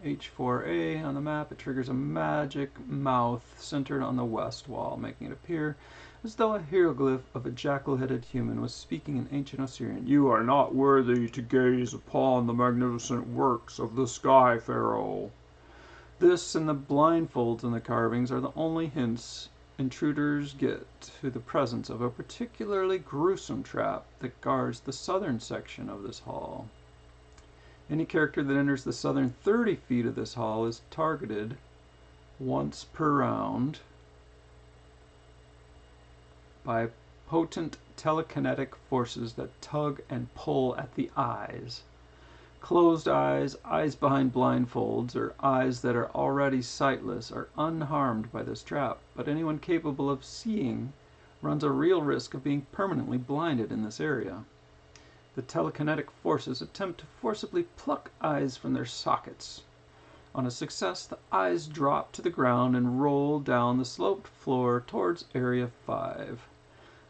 H4A on the map, it triggers a magic mouth centered on the west wall, making it appear as though a hieroglyph of a jackal-headed human was speaking in ancient Assyrian. You are not worthy to gaze upon the magnificent works of the Sky Pharaoh. This and the blindfolds in the carvings are the only hints intruders get to the presence of a particularly gruesome trap that guards the southern section of this hall. Any character that enters the southern 30 feet of this hall is targeted once per round by potent telekinetic forces that tug and pull at the eyes. Closed eyes, eyes behind blindfolds, or eyes that are already sightless are unharmed by this trap, but anyone capable of seeing runs a real risk of being permanently blinded in this area. The telekinetic forces attempt to forcibly pluck eyes from their sockets. On a success, the eyes drop to the ground and roll down the sloped floor towards Area 5.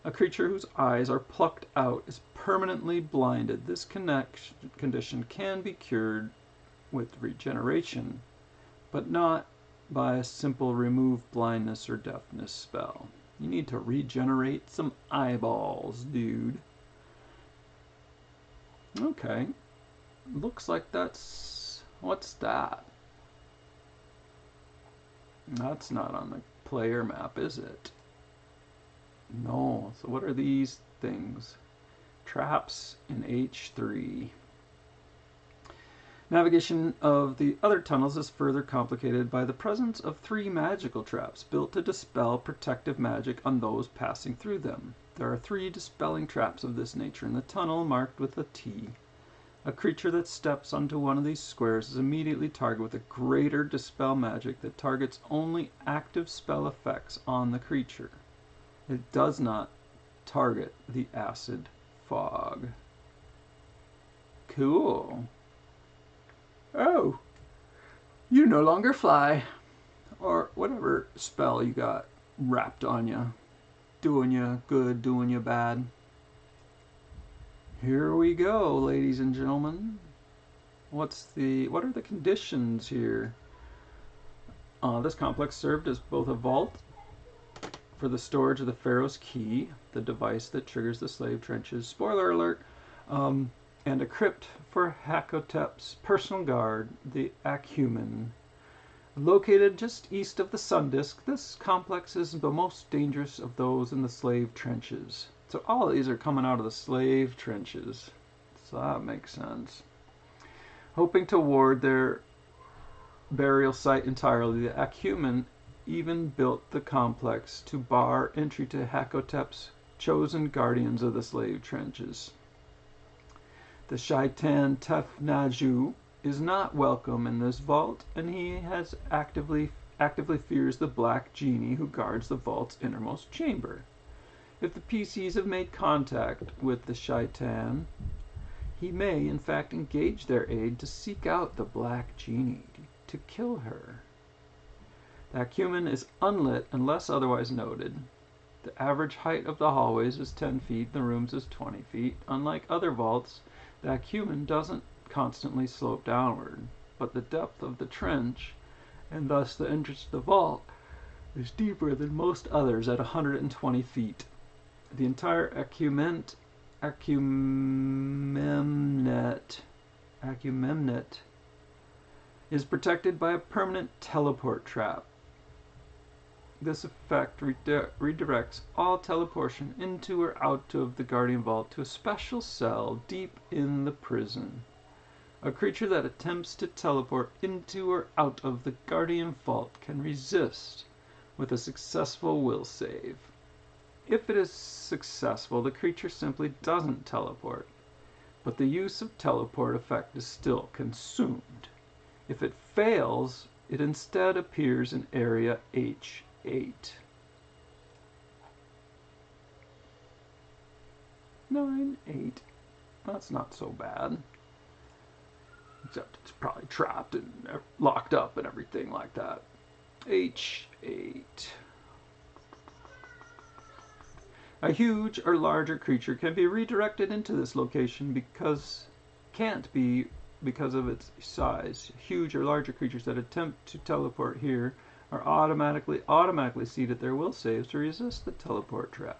A creature whose eyes are plucked out is permanently blinded. This condition can be cured with regeneration, but not by a simple remove blindness or deafness spell. You need to regenerate some eyeballs, dude. Okay. Looks like that's... What's that? That's not on the player map, is it? No. So what are these things? Traps in H3. Navigation of the other tunnels is further complicated by the presence of 3 magical traps built to dispel protective magic on those passing through them. There are 3 dispelling traps of this nature in the tunnel, marked with a T. A creature that steps onto one of these squares is immediately targeted with a greater dispel magic that targets only active spell effects on the creature. It does not target the acid fog. Cool. Oh, you no longer fly. Or whatever spell you got wrapped on you. Doing you good, doing you bad. Here we go, ladies and gentlemen. what are the conditions here? This complex served as both a vault for the storage of the Pharaoh's key, the device that triggers the slave trenches, spoiler alert, and a crypt for Hakotep's personal guard, the Acumen. Located just east of the sun disk, this complex is the most dangerous of those in the slave trenches. So all of these are coming out of the slave trenches. So that makes sense. Hoping to ward their burial site entirely, the Acumen even built the complex to bar entry to Hakotep's chosen guardians of the slave trenches. The Shaitan Tefnaju is not welcome in this vault, and he has actively fears the black genie who guards the vault's innermost chamber. If the PCs have made contact with the Shaitan, he may in fact engage their aid to seek out the black genie to kill her. The Acumen is unlit unless otherwise noted. The average height of the hallways is 10 feet, the rooms is 20 feet. Unlike other vaults, the Acumen doesn't constantly slope downward, but the depth of the trench, and thus the entrance to the vault, is deeper than most others at 120 feet. The entire Acumemnet is protected by a permanent teleport trap. This effect redirects all teleportation into or out of the Guardian Vault to a special cell deep in the prison. A creature that attempts to teleport into or out of the Guardian Vault can resist with a successful will save. If it is successful, the creature simply doesn't teleport, but the use of teleport effect is still consumed. If it fails, it instead appears in area H8. 9, 8. That's not so bad. Except it's probably trapped and locked up and everything like that. H8. A huge or larger creature can be redirected into this location because of its size. Huge or larger creatures that attempt to teleport here are automatically seated their will saves to resist the teleport trap.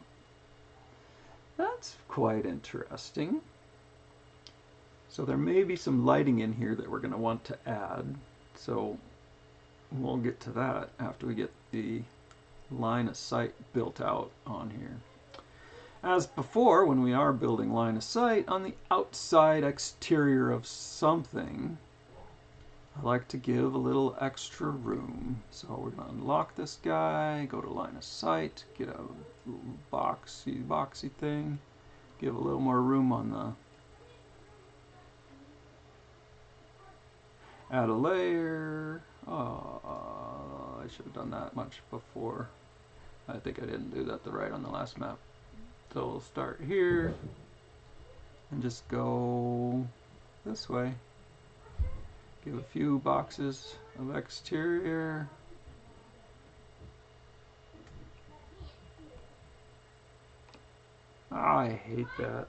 That's quite interesting. So there may be some lighting in here that we're going to want to add. So we'll get to that after we get the line of sight built out on here. As before, when we are building line of sight on the outside exterior of something, I like to give a little extra room. So we're going to unlock this guy, go to line of sight, get a little boxy thing, give a little more room on the add a layer. Oh, I should have done that much before. I think I didn't do that right on the last map. So we'll start here and just go this way. Give a few boxes of exterior. I hate that.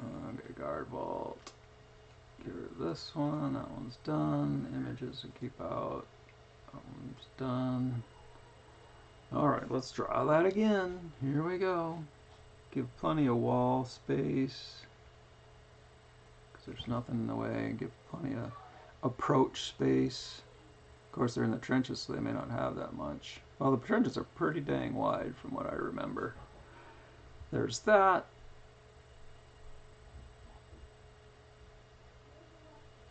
Okay, guard vault. Get rid of this one. That one's done. Images we keep out. That one's done. Alright, let's draw that again. Here we go. Give plenty of wall space, because there's nothing in the way. Give plenty of approach space. Of course, they're in the trenches, so they may not have that much. Well, the trenches are pretty dang wide from what I remember. There's that.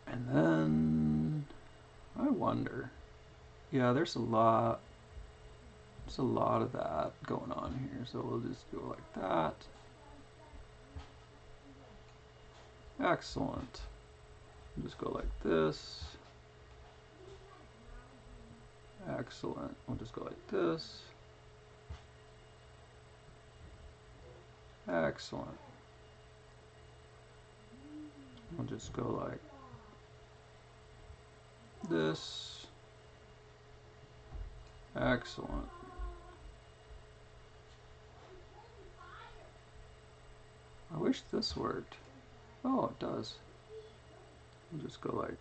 And then I wonder. Yeah, there's a lot of that going on here. So we'll just go like that. Excellent. We'll just go like this. Excellent. We'll just go like this. Excellent. We'll just go like this. Excellent. I wish this worked. Oh, it does. We'll just go like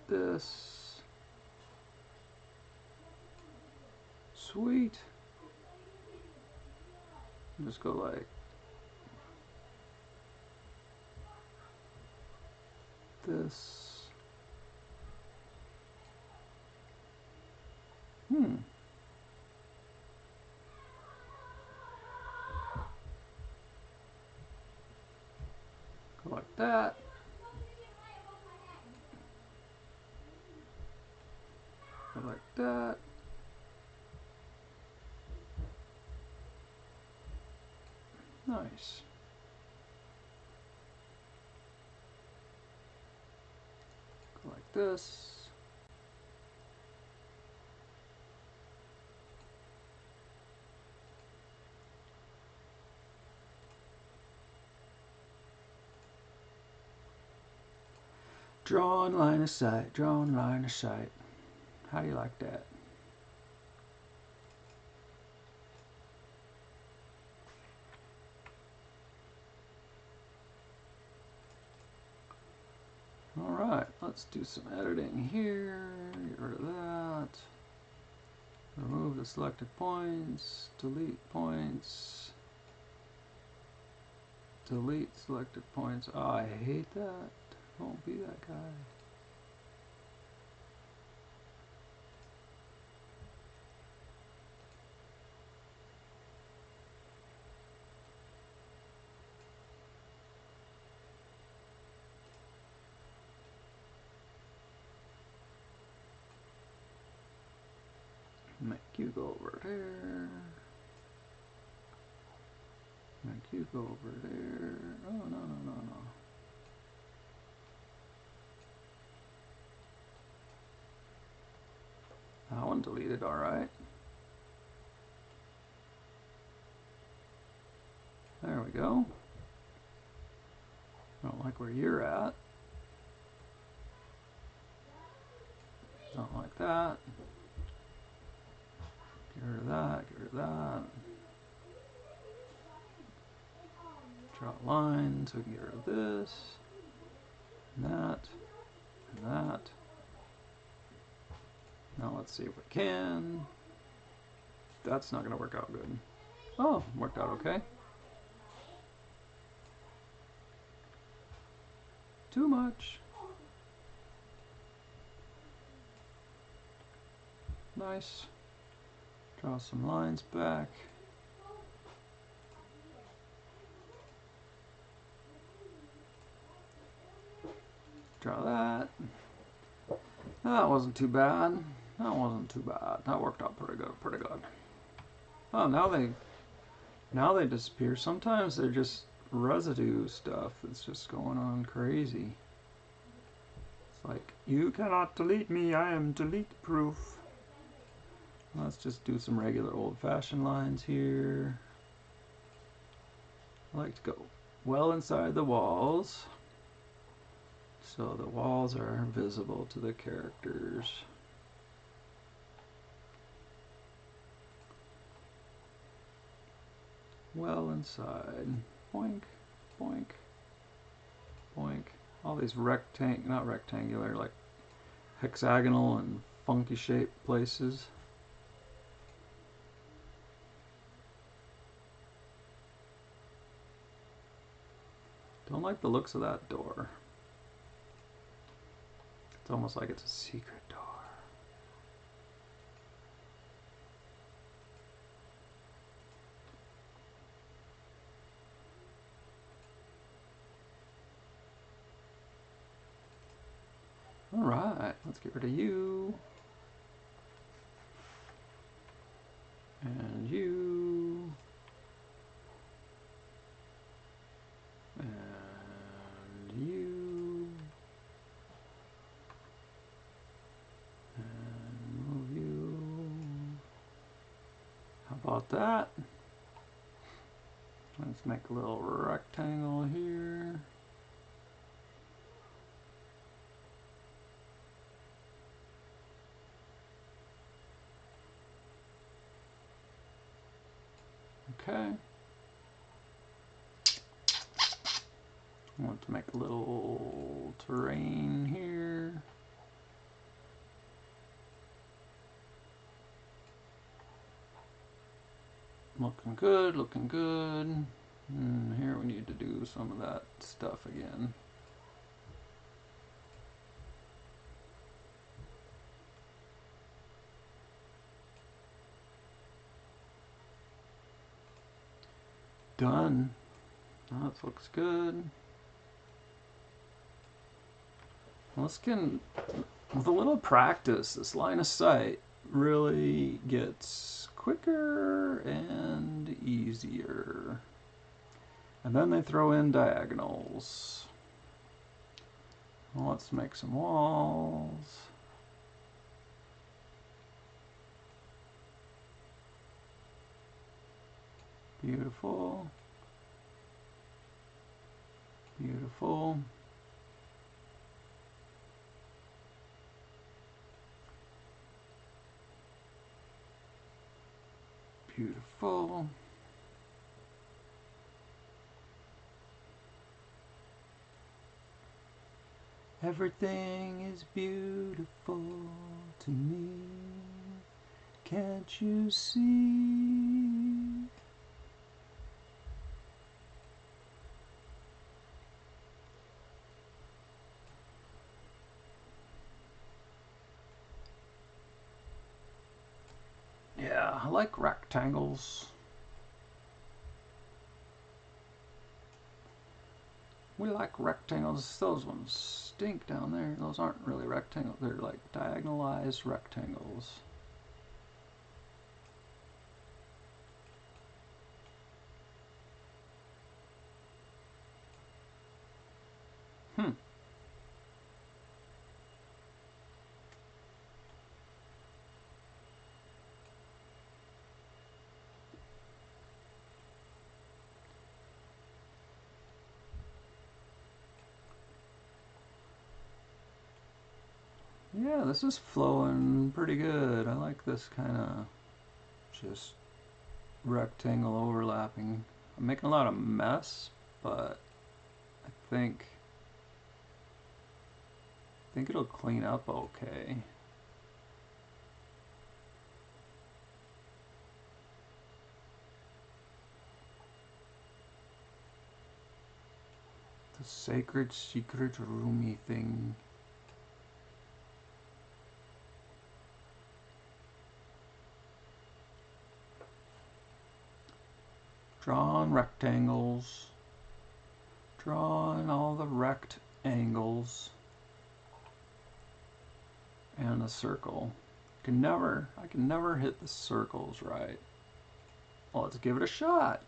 this. Sweet. Just go like this. Go like that. Go like that. Nice. Go like this. Drawing line of sight. Drawing line of sight. How do you like that? Alright, let's do some editing here. Get rid of that. Remove the selected points. Delete points. Delete selected points. Oh, I hate that. Don't be that guy. Make you go over there. Make you go over there. Oh, no, no, no, no. That one deleted, alright. There we go. Don't like where you're at. Don't like that. Get rid of that, get rid of that. Draw a line so we can get rid of this. And that. And that. Now let's see if we can. That's not going to work out good. Oh, worked out okay. Too much. Nice. Draw some lines back. Draw that. That wasn't too bad. That wasn't too bad. That worked out pretty good, pretty good. Oh, now they disappear. Sometimes they're just residue stuff that's just going on crazy. It's like, you cannot delete me, I am delete proof. Let's just do some regular old-fashioned lines here. I like to go well inside the walls, so the walls are visible to the characters. Well inside. Boink, boink, boink. All these not rectangular, like hexagonal and funky shaped places. Don't like the looks of that door. It's almost like it's a secret door. Alright, let's get rid of you. And you. And you. And move you. How about that? Let's make a little rectangle here. Okay. I want to make a little terrain here. Looking good, looking good. And here we need to do some of that stuff again. Done. That looks good. Let's get, with a little practice, this line of sight really gets quicker and easier. And then they throw in diagonals. Well, let's make some walls. Beautiful. Beautiful. Beautiful. Everything is beautiful to me. Can't you see? Yeah, I like rectangles. We like rectangles. Those ones stink down there. Those aren't really rectangles. They're like diagonalized rectangles. Yeah, this is flowing pretty good. I like this kind of just rectangle overlapping. I'm making a lot of mess, but I think it'll clean up okay. The sacred secret roomy thing. Drawing rectangles. Drawing all the rect angles. And a circle. I can never hit the circles right. Well, let's give it a shot.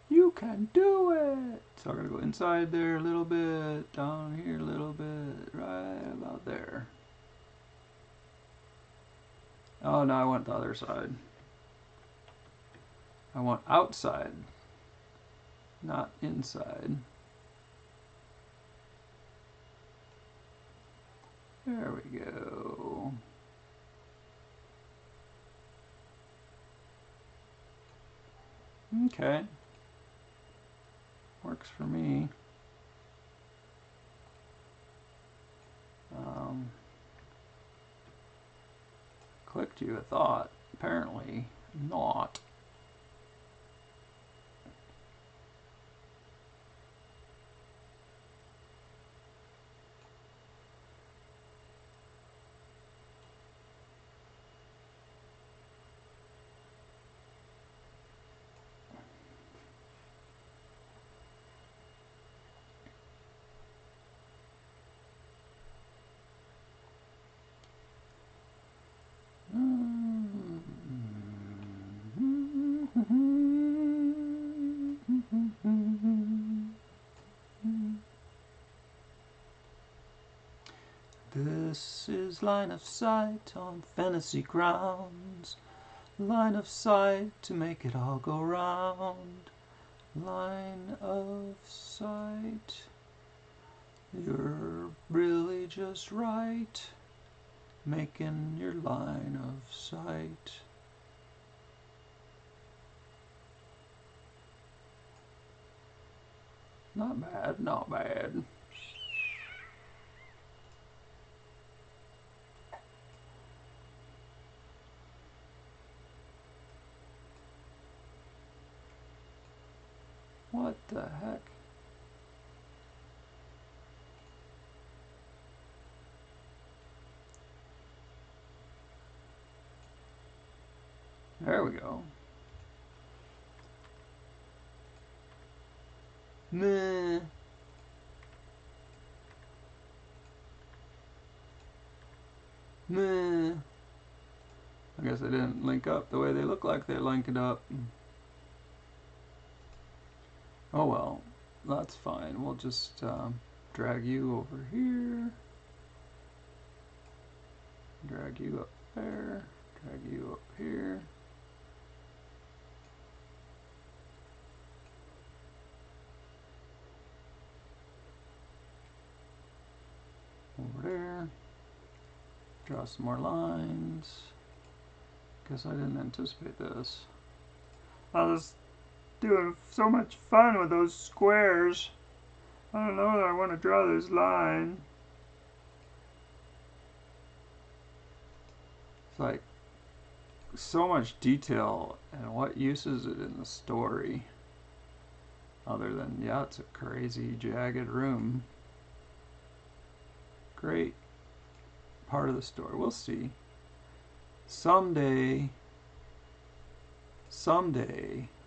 You can do it! So I'm going to go inside there a little bit, down here a little bit, right about there. Oh, no, I went the other side. I want outside, not inside. There we go. Okay. Works for me. Clicked you a thought. Apparently not. This is line of sight on FantasyGrounds. Line of sight to make it all go round. Line of sight. You're really just right, making your line of sight. Not bad, not bad. What the heck? There we go. Meh. Meh. I guess they didn't link up the way they look like they link it up. Oh well, that's fine. We'll just drag you over here. Drag you up there. Drag you up here. Over there. Draw some more lines. Guess I didn't anticipate this. I was doing so much fun with those squares. I don't know that I want to draw this line. It's like so much detail, and what use is it in the story? Other than, yeah, it's a crazy jagged room. Great part of the story. We'll see. Someday,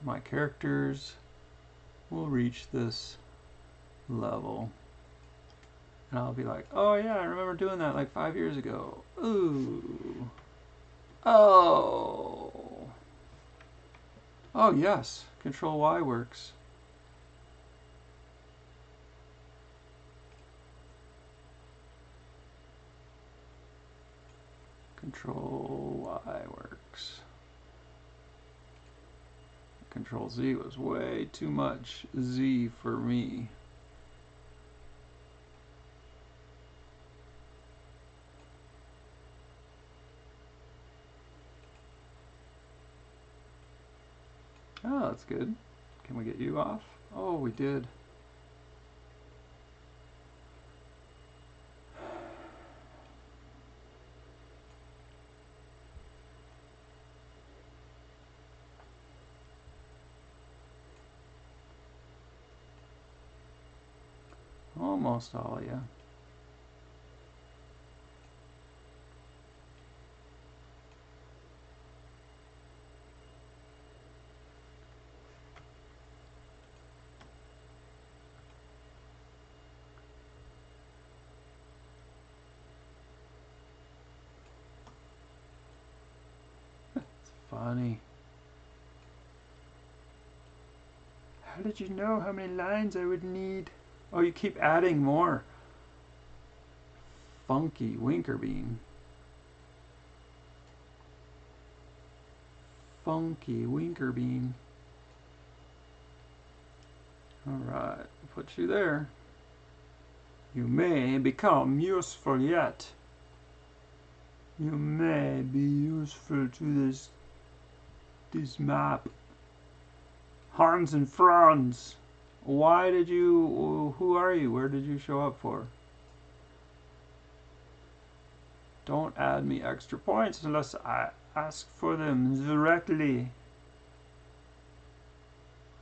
my characters will reach this level. And I'll be like, oh yeah, I remember doing that like 5 years ago. Ooh. Oh. Oh yes, Control Y works. Control Y works. Control Z was way too much Z for me. Oh, that's good. Can we get you off? Oh, we did. Almost all of you. It's funny. How did you know how many lines I would need? Oh, you keep adding more. Funky Winkerbean. Funky Winkerbean. Alright, put you there. You may become useful yet. You may be useful to this map. Hans and Franz. Why did you... Who are you? Where did you show up for? Don't add me extra points unless I ask for them directly.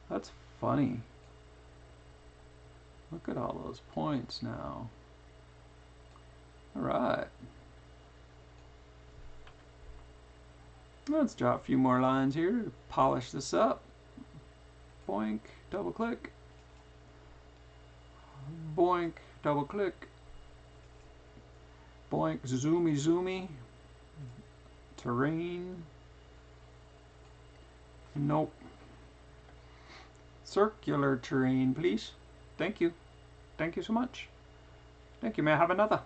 That's funny. Look at all those points now. Alright. Let's draw a few more lines here to polish this up. Boink, double click. Boink, double click. Boink, zoomy, zoomy. Terrain. Nope. Circular terrain, please. Thank you. Thank you so much. Thank you. May I have another?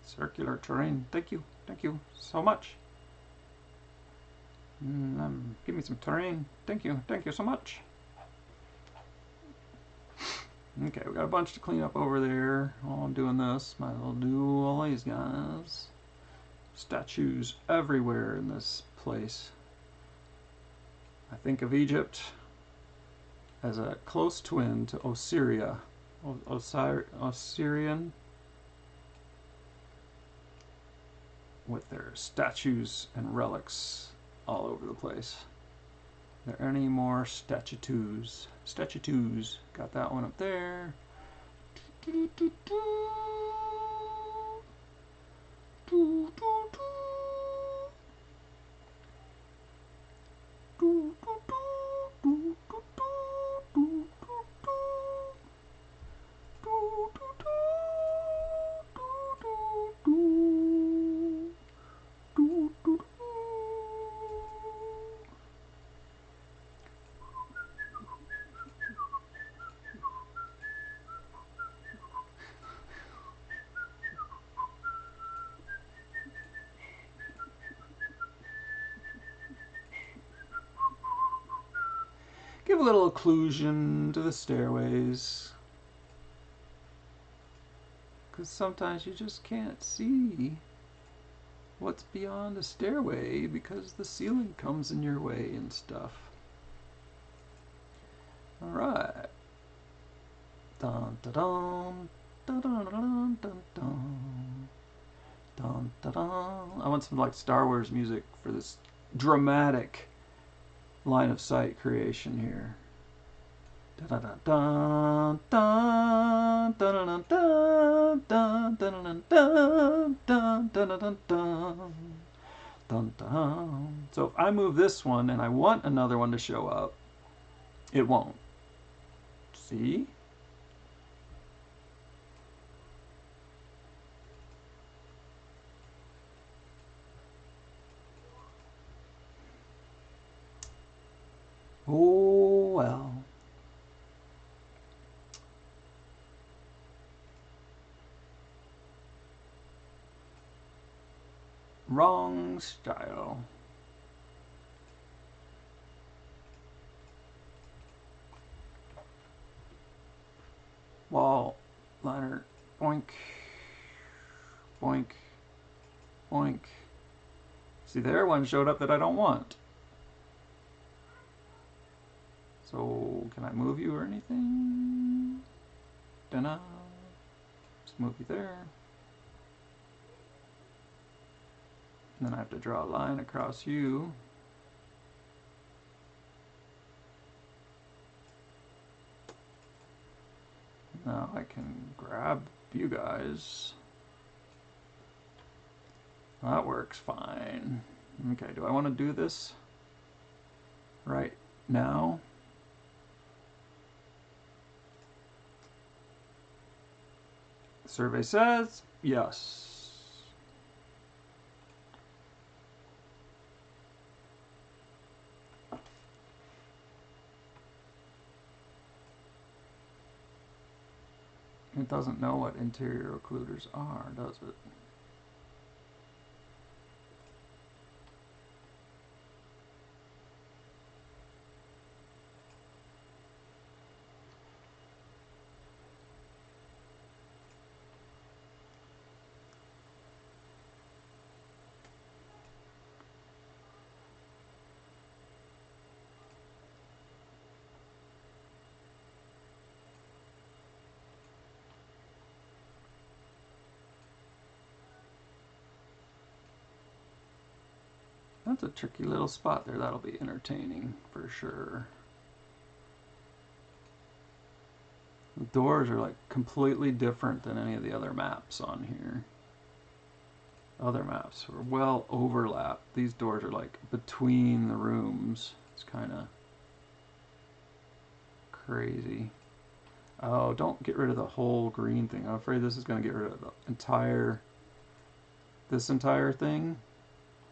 Circular terrain. Thank you. Thank you so much. Give me some terrain. Thank you. Thank you so much. Okay, we got a bunch to clean up over there. While I'm doing this, might as well do all these guys. Statues everywhere in this place. I think of Egypt. as a close twin to Osirian, with their statues and relics all over the place. Are there any more statues? Statues. Got that one up there. Give a little occlusion to the stairways, because sometimes you just can't see what's beyond a stairway because the ceiling comes in your way and stuff. All right. Dun dun dun dun dun dun dun dun dun dun dun. I want some like Star Wars music for this dramatic line of sight creation here. Dun dun dun dun dun dun dun dun dun dun dun dun dun dun. So if I move this one and I want another one to show up, it won't. See? Oh well. Wrong style. Wall liner. Boink. Boink. Boink. See there, one showed up that I don't want. So can I move you or anything? Dunno. Just move you there. And then I have to draw a line across you. Now I can grab you guys. That works fine. Okay, do I want to do this right now? The survey says yes. It doesn't know what interior occluders are, does it? That's a tricky little spot there. That'll be entertaining for sure. The doors are like completely different than any of the other maps on here. Other maps are well overlapped. These doors are like between the rooms. It's kind of crazy. Oh, don't get rid of the whole green thing. I'm afraid this is going to get rid of the entire, this entire thing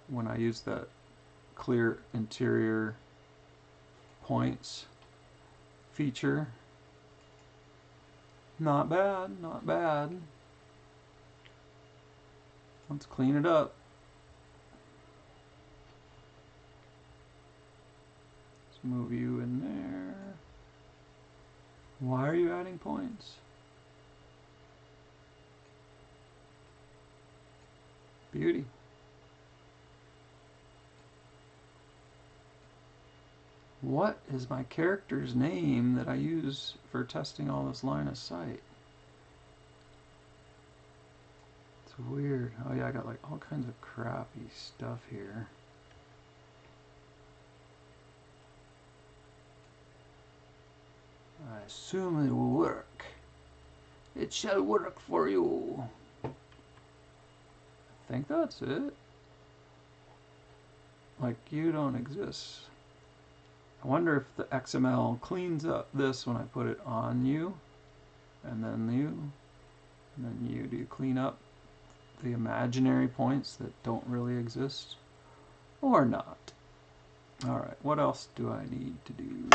when I use that clear interior points feature. Not bad, not bad. Let's clean it up. Let's move you in there. Why are you adding points? Beauty. What is my character's name that I use for testing all this line of sight? It's weird. Oh yeah, I got like all kinds of crappy stuff here. I assume it will work. It shall work for you. I think that's it. Like, you don't exist. I wonder if the XML cleans up this when I put it on you, and then you, and then you. Do you clean up the imaginary points that don't really exist? Or not? Alright, what else do I need to do?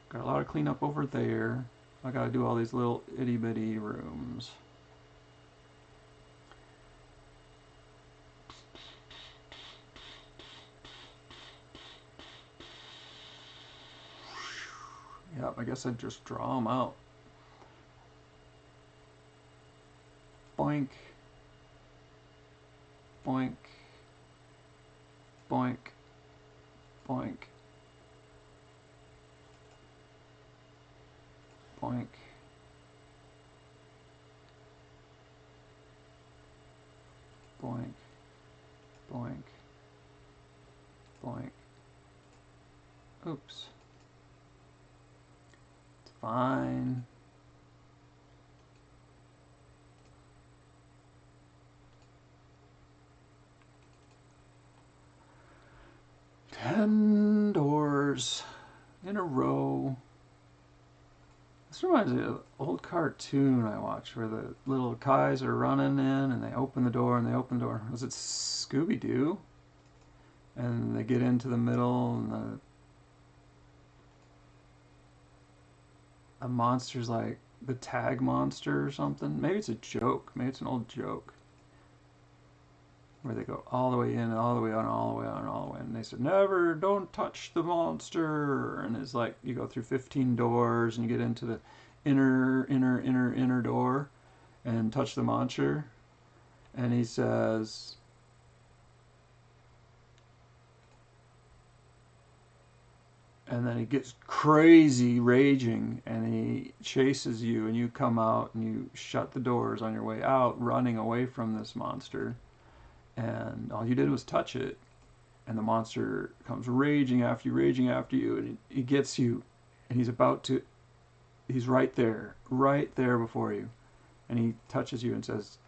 Got a lot of cleanup over there. I gotta do all these little itty bitty rooms. Yep, I guess I'd just draw them out. Boink. Boink. Boink. Boink. Boink. Boink. Boink. Boink. Oops. It's fine. Ten doors in a row. This reminds me of an old cartoon I watched where the little guys are running in and they open the door and they open the door. Was it Scooby-Doo? And they get into the middle and a monster's like the tag monster or something. Maybe it's a joke. Maybe it's an old joke. Where they go all the way in, all the way on, all the way on, all the way in. And they said, never, don't touch the monster. And it's like you go through 15 doors and you get into the inner door and touch the monster. And he says, and then he gets crazy raging and he chases you and you come out and you shut the doors on your way out, running away from this monster. And all you did was touch it, and the monster comes raging after you, and he gets you, and he's right there before you, and he touches you and says,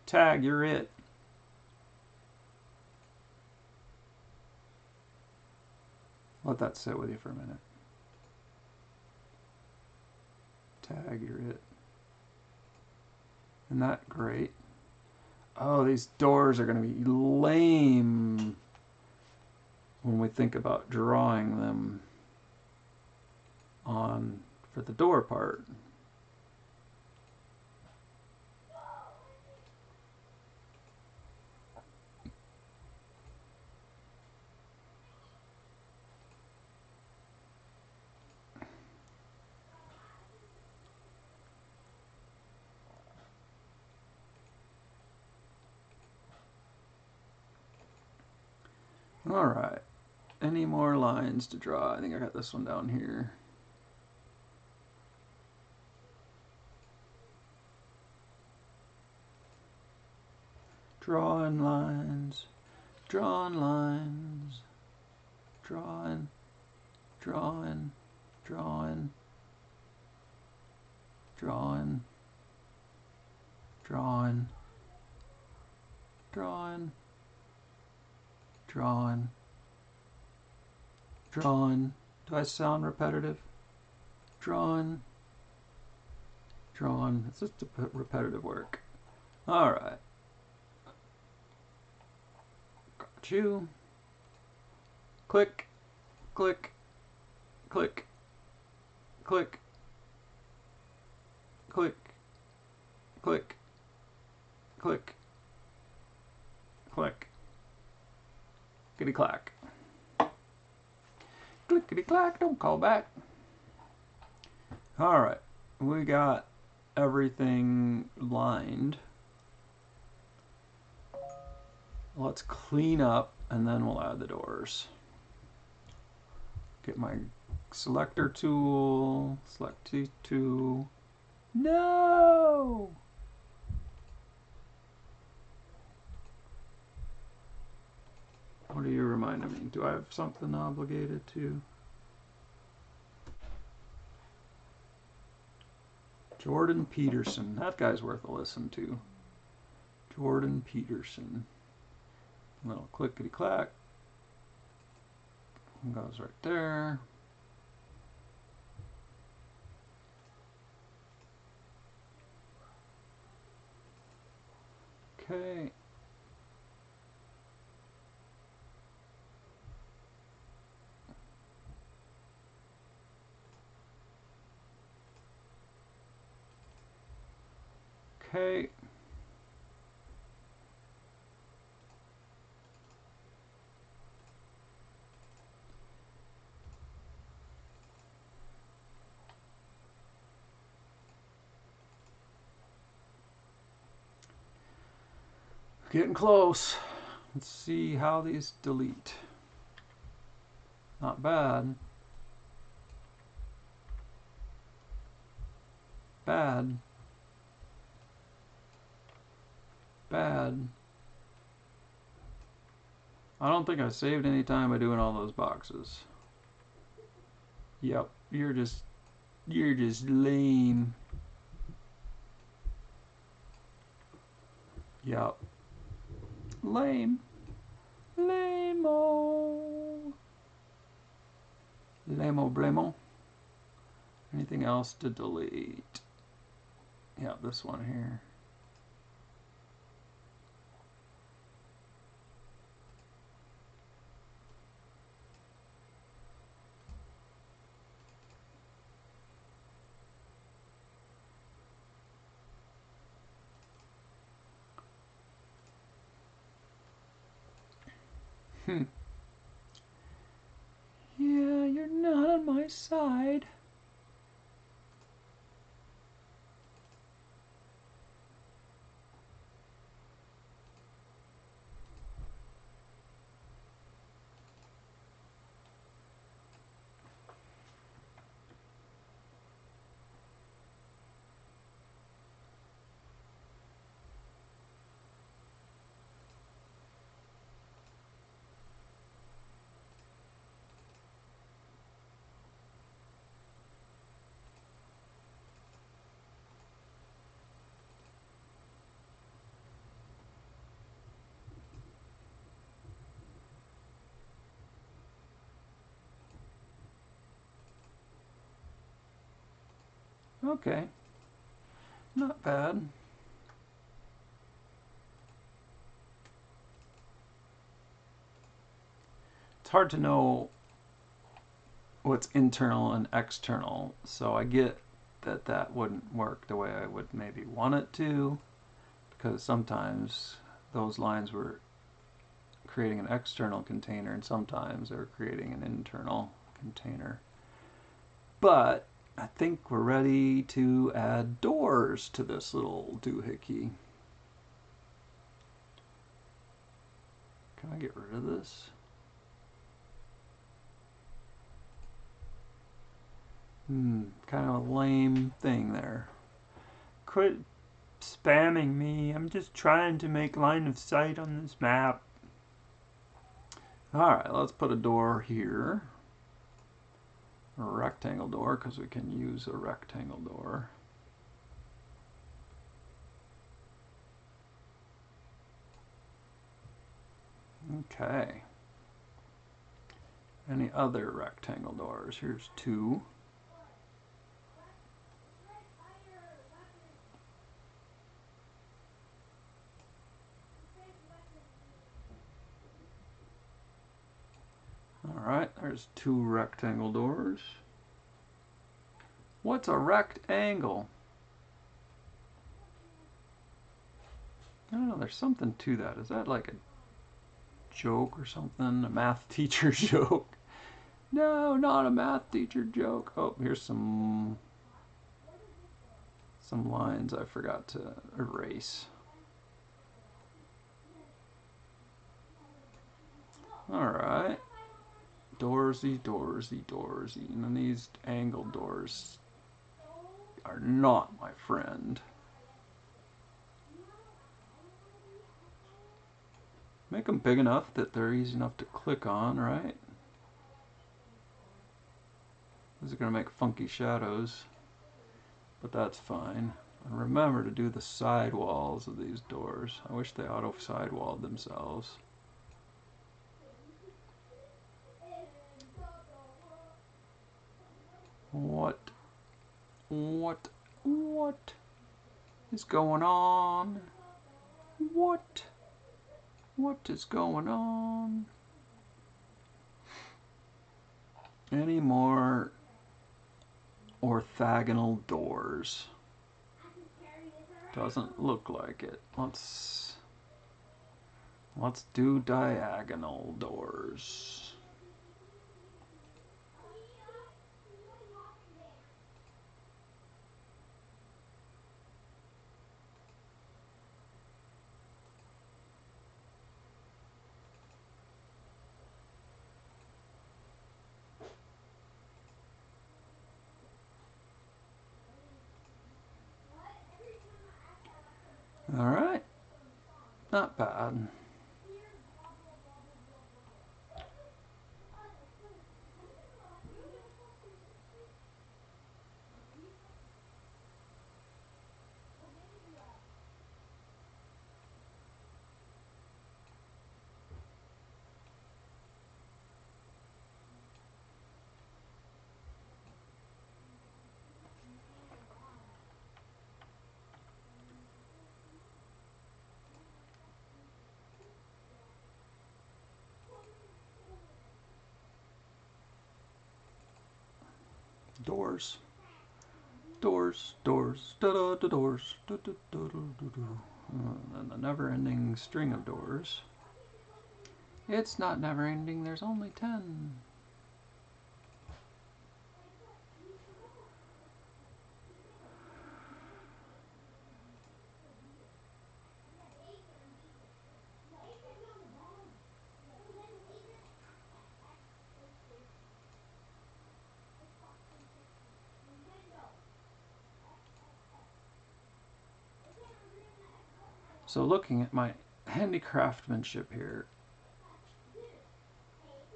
tag, you're it. Let that sit with you for a minute. Tag, you're it. Isn't that great? Oh, these doors are going to be lame when we think about drawing them on for the door part. Alright, any more lines to draw? I think I got this one down here. Drawing lines, drawing lines, drawing, drawing, drawing, drawing, drawing, drawing, drawing, drawing. Do I sound repetitive? Drawing, drawing. It's just repetitive work. Alright. Got you. Click, click, click, click, click, click, click, click. Clickety clack. Clickety clack, don't call back. Alright, we got everything lined. Let's clean up and then we'll add the doors. Get my selector tool, select T2. No! What are you reminding me? Do I have something obligated to? Jordan Peterson. That guy's worth a listen to. Jordan Peterson. Little clickety clack. Goes right there. Okay. Okay. Getting close. Let's see how these delete. Not bad. Bad. Bad. I don't think I saved any time by doing all those boxes. Yep, you're just lame. Yep. Lame. Lame-o. Lame-o blamo. Anything else to delete? Yeah, this one here. Yeah, you're not on my side. Okay. Not bad. It's hard to know what's internal and external, so I get that that wouldn't work the way I would maybe want it to, because sometimes those lines were creating an external container and sometimes they're creating an internal container. But I think we're ready to add doors to this little doohickey. Can I get rid of this? Kind of a lame thing there. Quit spamming me. I'm just trying to make line of sight on this map. Alright, let's put a door here. A rectangle door, because we can use a rectangle door. Okay. Any other rectangle doors? Here's two. Alright, there's two rectangle doors. What's a rectangle? I don't know, there's something to that. Is that like a joke or something? A math teacher joke? No, not a math teacher joke. Oh, here's some lines I forgot to erase. Alright. Doorsy, doorsy, doorsy. And then these angled doors are not my friend. Make them big enough that they're easy enough to click on, right? This is going to make funky shadows, but that's fine. And remember to do the side walls of these doors. I wish they auto sidewalled themselves. What? What? What is going on? What? What is going on? Any more orthogonal doors? Doesn't look like it. Let's do diagonal doors. All right, not bad. Doors. Doors, doors, da da da doors, da da da da da da. And the never-ending string of doors. It's not never-ending. There's only 10. So looking at my handicraftsmanship here,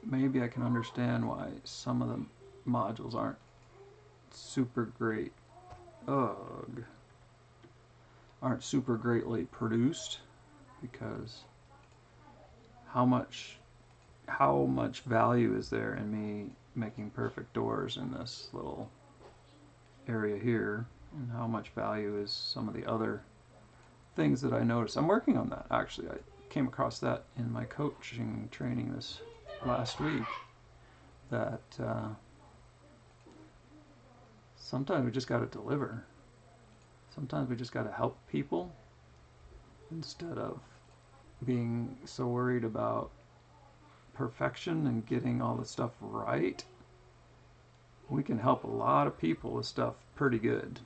maybe I can understand why some of the modules aren't super great. Ugh. Aren't super greatly produced, because how much value is there in me making perfect doors in this little area here, and how much value is some of the other things that I noticed. I'm working on that, actually. I came across that in my coaching training this last week, that sometimes we just got to deliver. Sometimes we just got to help people instead of being so worried about perfection and getting all the stuff right. We can help a lot of people with stuff pretty good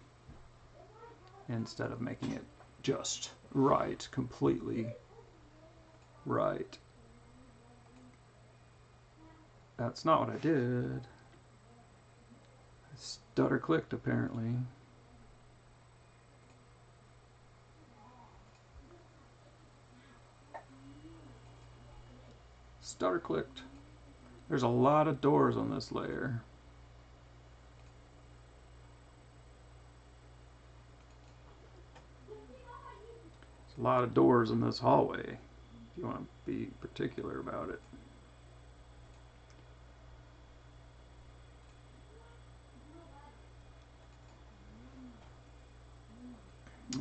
instead of making it just right, completely right. That's not what I did. I stutter clicked, apparently. Stutter clicked. There's a lot of doors on this layer. There's a lot of doors in this hallway, if you want to be particular about it.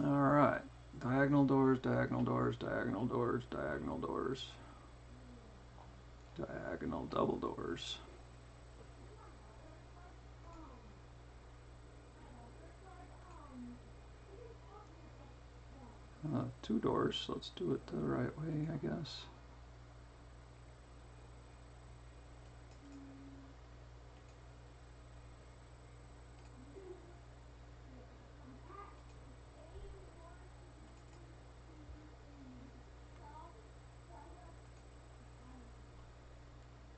Alright. Diagonal doors, diagonal doors, diagonal doors, diagonal doors. Diagonal double doors. 2 doors. Let's do it the right way, I guess.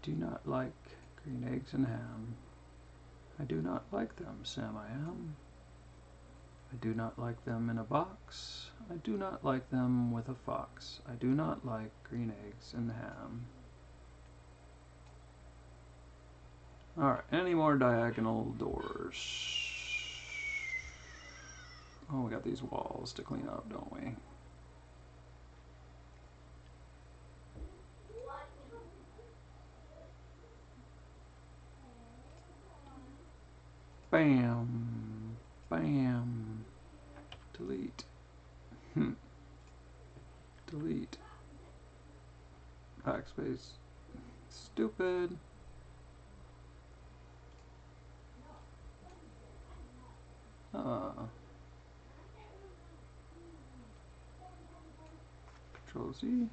Do not like Green eggs and ham. I do not like them, Sam I am. I do not like them in a box. I do not like them with a fox. I do not like green eggs and ham. Alright, any more diagonal doors? Oh, we got these walls to clean up, don't we? Bam! Bam! Delete. Delete. Backspace. Stupid. Control Z.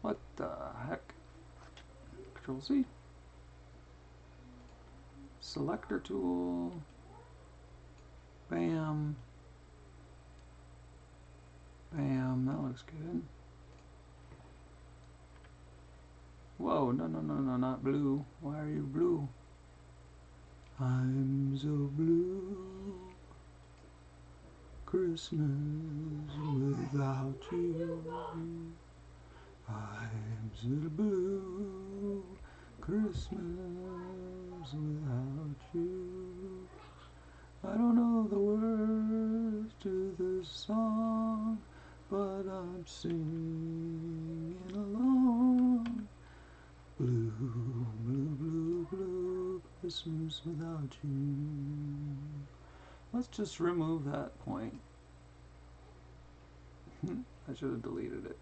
What the heck? Control Z. Selector tool. Bam. Bam. That looks good. Whoa, no, no, no, no, not blue. Why are you blue? I'm so blue. Christmas without you. I'm so blue. Christmas without you. I don't know the words to this song, but I'm singing along. Blue, blue, blue, blue, Christmas without you. Let's just remove that point. I should have deleted it.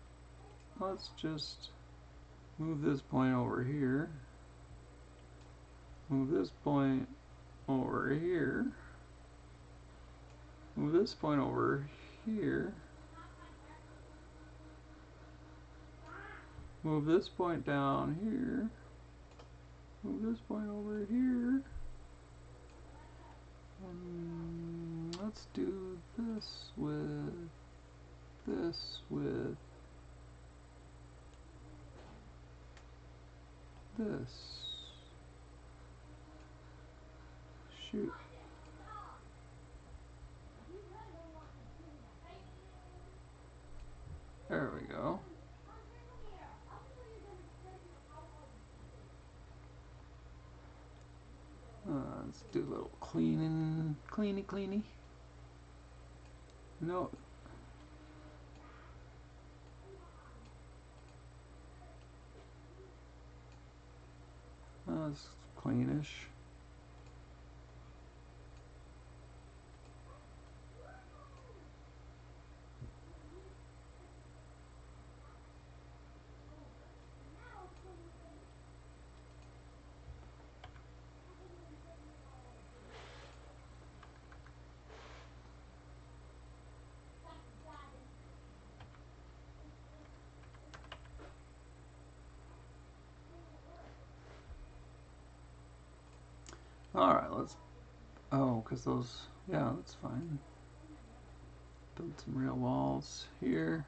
Let's just move this point over here. Move this point over here. Move this point over here. Move this point down here. Move this point over here. Let's do this with this with this. Shoot. There we go. Let's do a little cleaning, cleany. No. That's cleanish. Alright, let's... Oh, because those... Yeah, that's fine. Build some real walls here.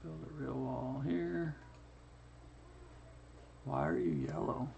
Build a real wall here. Why are you yellow?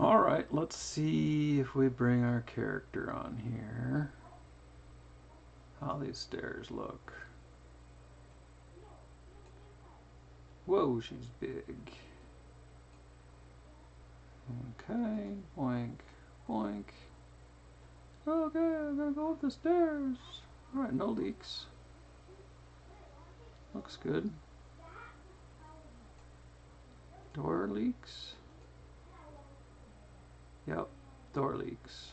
Alright, let's see if we bring our character on here. How these stairs look. Whoa, she's big. Okay, boink, boink. Okay, I'm gonna go up the stairs. Alright, no leaks. Looks good. Door leaks. Yep, door leaks.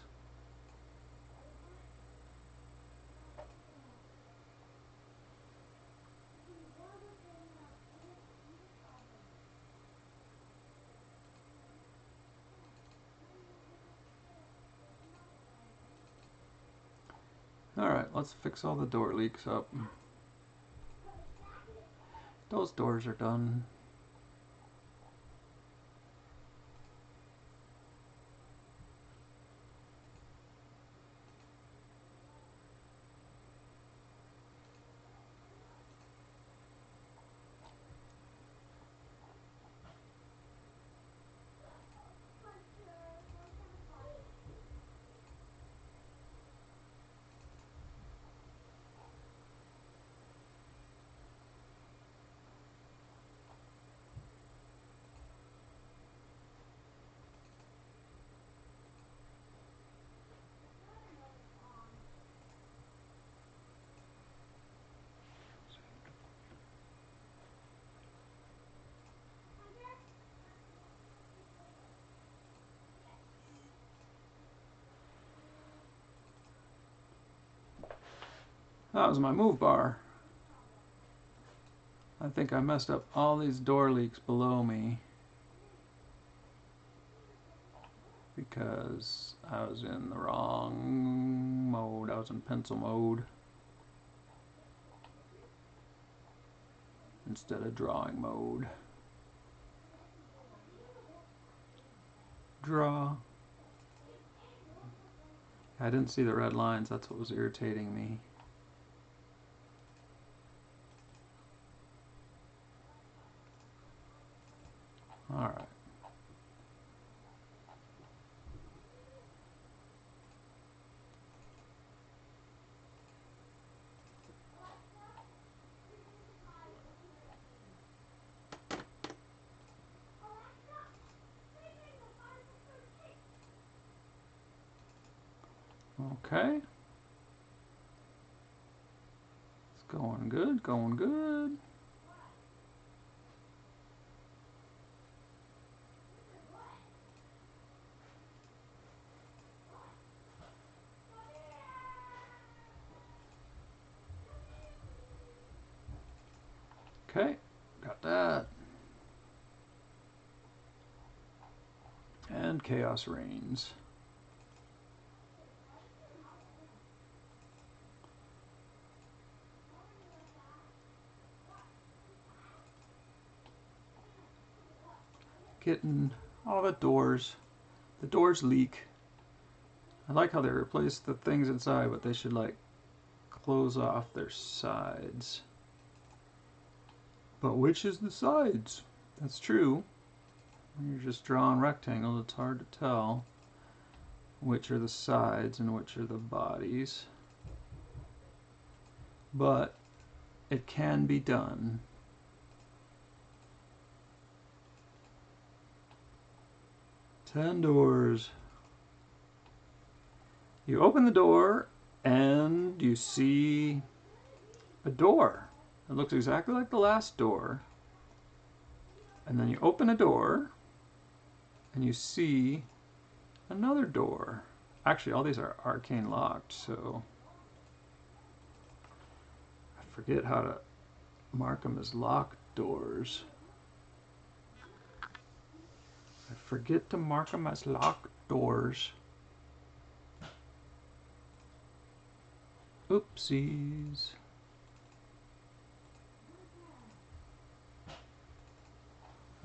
Alright, let's fix all the door leaks up. Those doors are done. That was my move bar. I think I messed up all these door leaks below me because I was in the wrong mode. I was in pencil mode instead of drawing mode. Draw. I didn't see the red lines. That's what was irritating me. Alright. Okay. It's going good, going good. Okay, got that. And chaos reigns. Getting all the doors. The doors leak. I like how they replace the things inside, but they should like close off their sides. But which is the sides? That's true. When you're just drawing rectangles, it's hard to tell which are the sides and which are the bodies. But it can be done. Ten doors. You open the door and you see a door. It looks exactly like the last door. And then you open a door and you see another door. Actually, all these are arcane locked, so I forget how to mark them as locked doors. I forget to mark them as locked doors. Oopsies.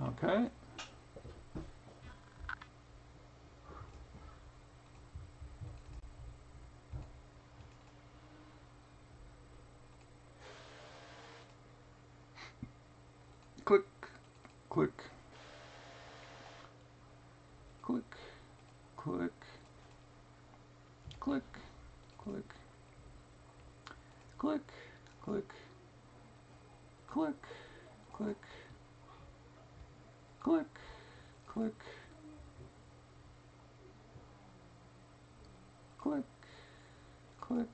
Okay. Click, click, click. click, click, click, click, click, click, click, click, click, click, click.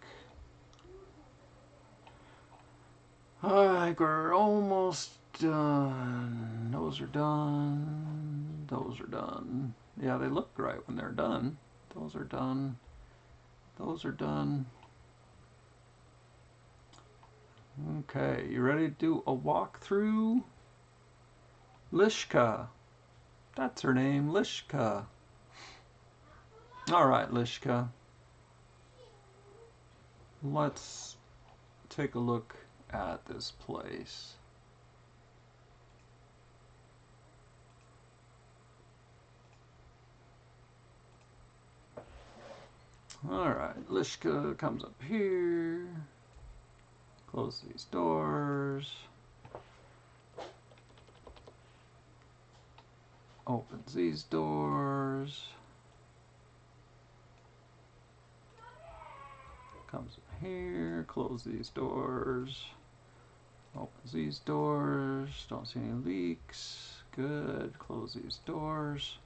Alright, we're almost done. Those are done. Those are done. Yeah, they look right when they're done. Those are done. Those are done. Okay, you ready to do a walkthrough? Lishka. That's her name, Lishka. Alright, Lishka. Let's take a look at this place. Alright, Lishka comes up here. Close these doors. Opens these doors. Comes in here, close these doors. Opens these doors. Don't see any leaks. Good. Close these doors.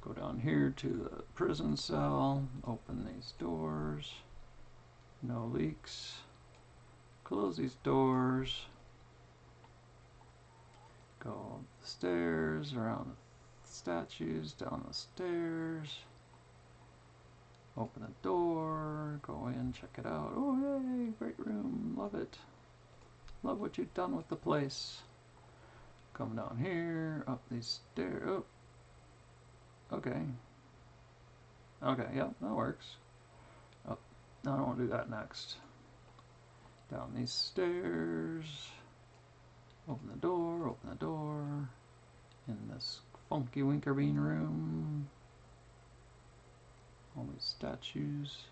Go down here to the prison cell. Open these doors. No leaks. Close these doors. Go up the stairs, around the statues, down the stairs. Open the door, go in, check it out. Oh, yay, great room, love it. Love what you've done with the place. Come down here, up these stairs. Oh, okay. Okay, yep, that works. Up. No, I don't want to do that next. Down these stairs. Open the door, open the door. In this funky winker bean room. All these statues.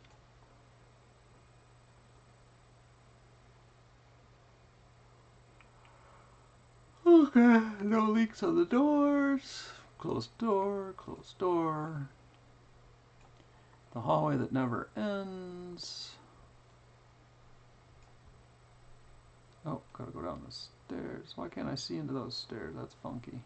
Okay, no leaks on the doors. Closed door, closed door. The hallway that never ends. Oh, gotta go down the stairs. Why can't I see into those stairs? That's funky.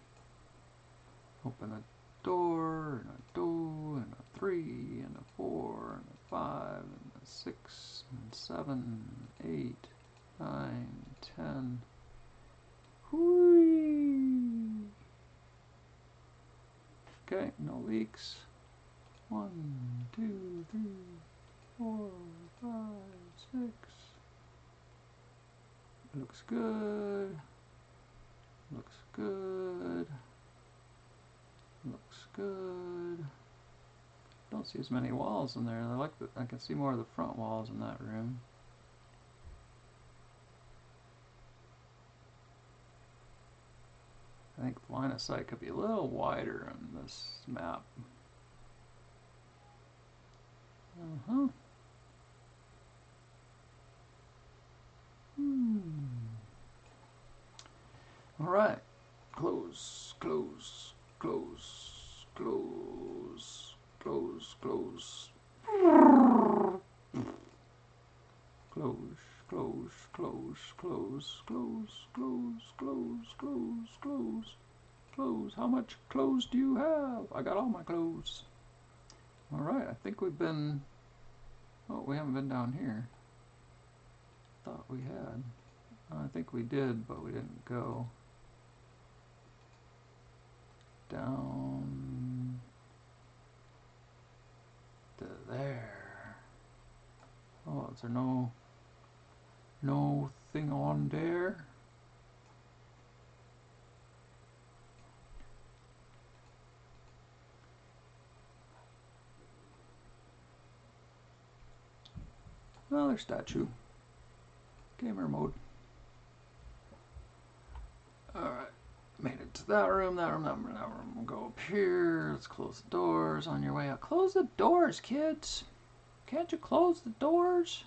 Open a door, and a 2, and a 3, and a 4, and a 5, and a 6, and 7, 8, 9, 10. Whee! Okay, no leaks. 1, 2, 3, 4, 5, 6. Looks good. Looks good. Looks good. Don't see as many walls in there. I can see more of the front walls in that room. I think the line of sight could be a little wider on this map. Alright. Close, close, close, close, close, close. Close, close, close, close, close, close, close, close, close, close. How much clothes do you have? I got all my clothes. Alright, I think we've been... Oh, we haven't been down here. Thought we had. I think we did, but we didn't go. Down to there. Oh, is there no thing on there? Another statue. Gamer mode. Alright. Made it to that room, that room, that room, that room. We'll go up here. Let's close the doors on your way out. Close the doors, kids. Can't you close the doors?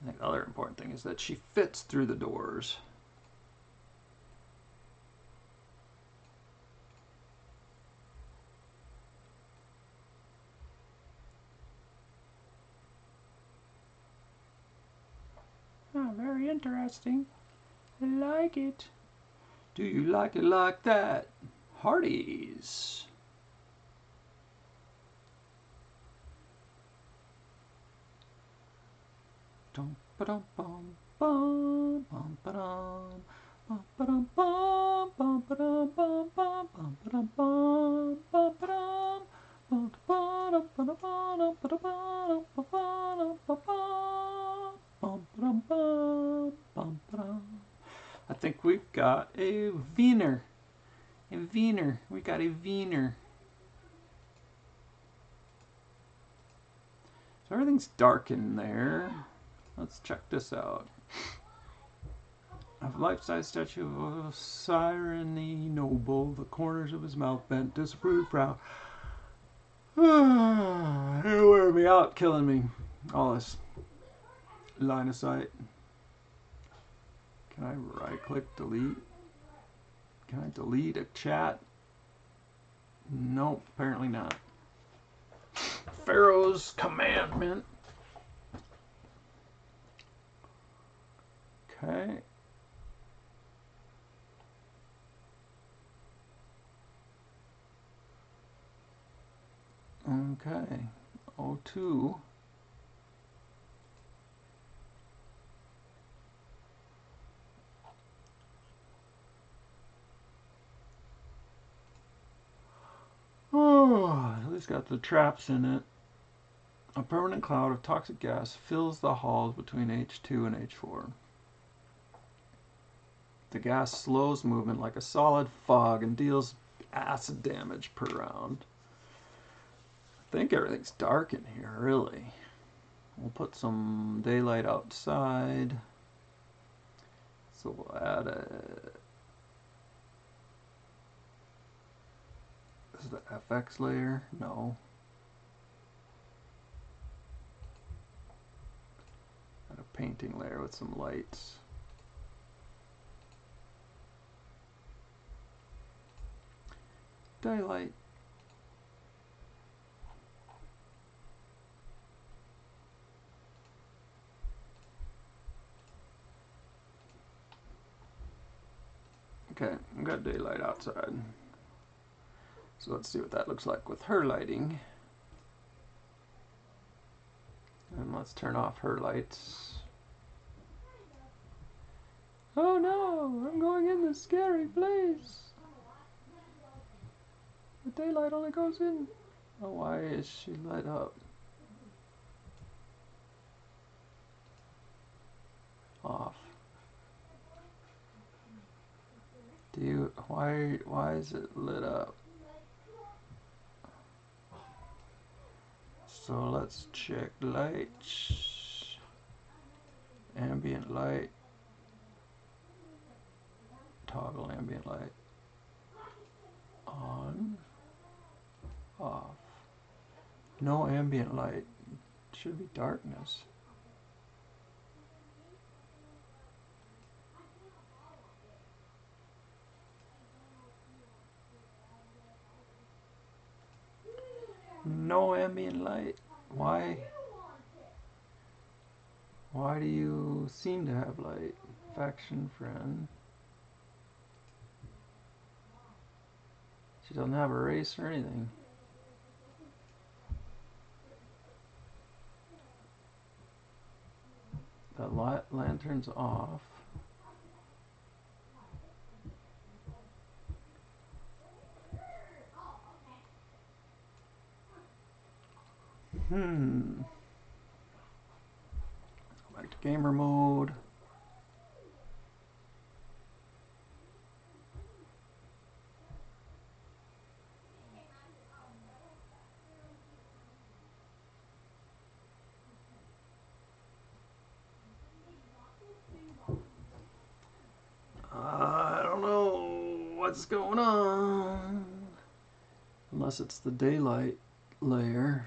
I think the other important thing is that she fits through the doors. very interesting. I like it. Do you like it like that? Hearties. Dum ba dum bum bum bum ba dum bum ba dum bum bum ba dum bum bum bum ba dum bum bum ba dum bum ba dum ba dum ba dum ba dum ba dum ba dum bum ba dum. I think we've got a Wiener. A Wiener. We got a Wiener. So everything's dark in there. Let's check this out. A life-size statue of Cyrene Noble, the corners of his mouth bent, disapproved brow. It'll wear me out, killing me. All this line of sight. Can I right-click delete? Can I delete a chat? Nope, apparently not. Pharaoh's commandment. Okay. Okay. O2. Oh, at least got the traps in it. A permanent cloud of toxic gas fills the halls between H2 and H4. The gas slows movement like a solid fog and deals acid damage per round. I think everything's dark in here, really. We'll put some daylight outside. So we'll add a... This is the FX layer? No. Add a painting layer with some lights. Daylight. Okay, I've got daylight outside. So let's see what that looks like with her lighting. And let's turn off her lights. Oh no, I'm going in this scary place. The daylight only goes in. Oh, why is she lit up? Off. Do you, why is it lit up? So let's check lights. Ambient light. Toggle ambient light. On. Off. No ambient light. Should be darkness. No ambient light. Why? Why do you seem to have light? Faction friend. She doesn't have a race or anything. The light lantern's off. Go back to gamer mode. I don't know what's going on. Unless it's the daylight layer.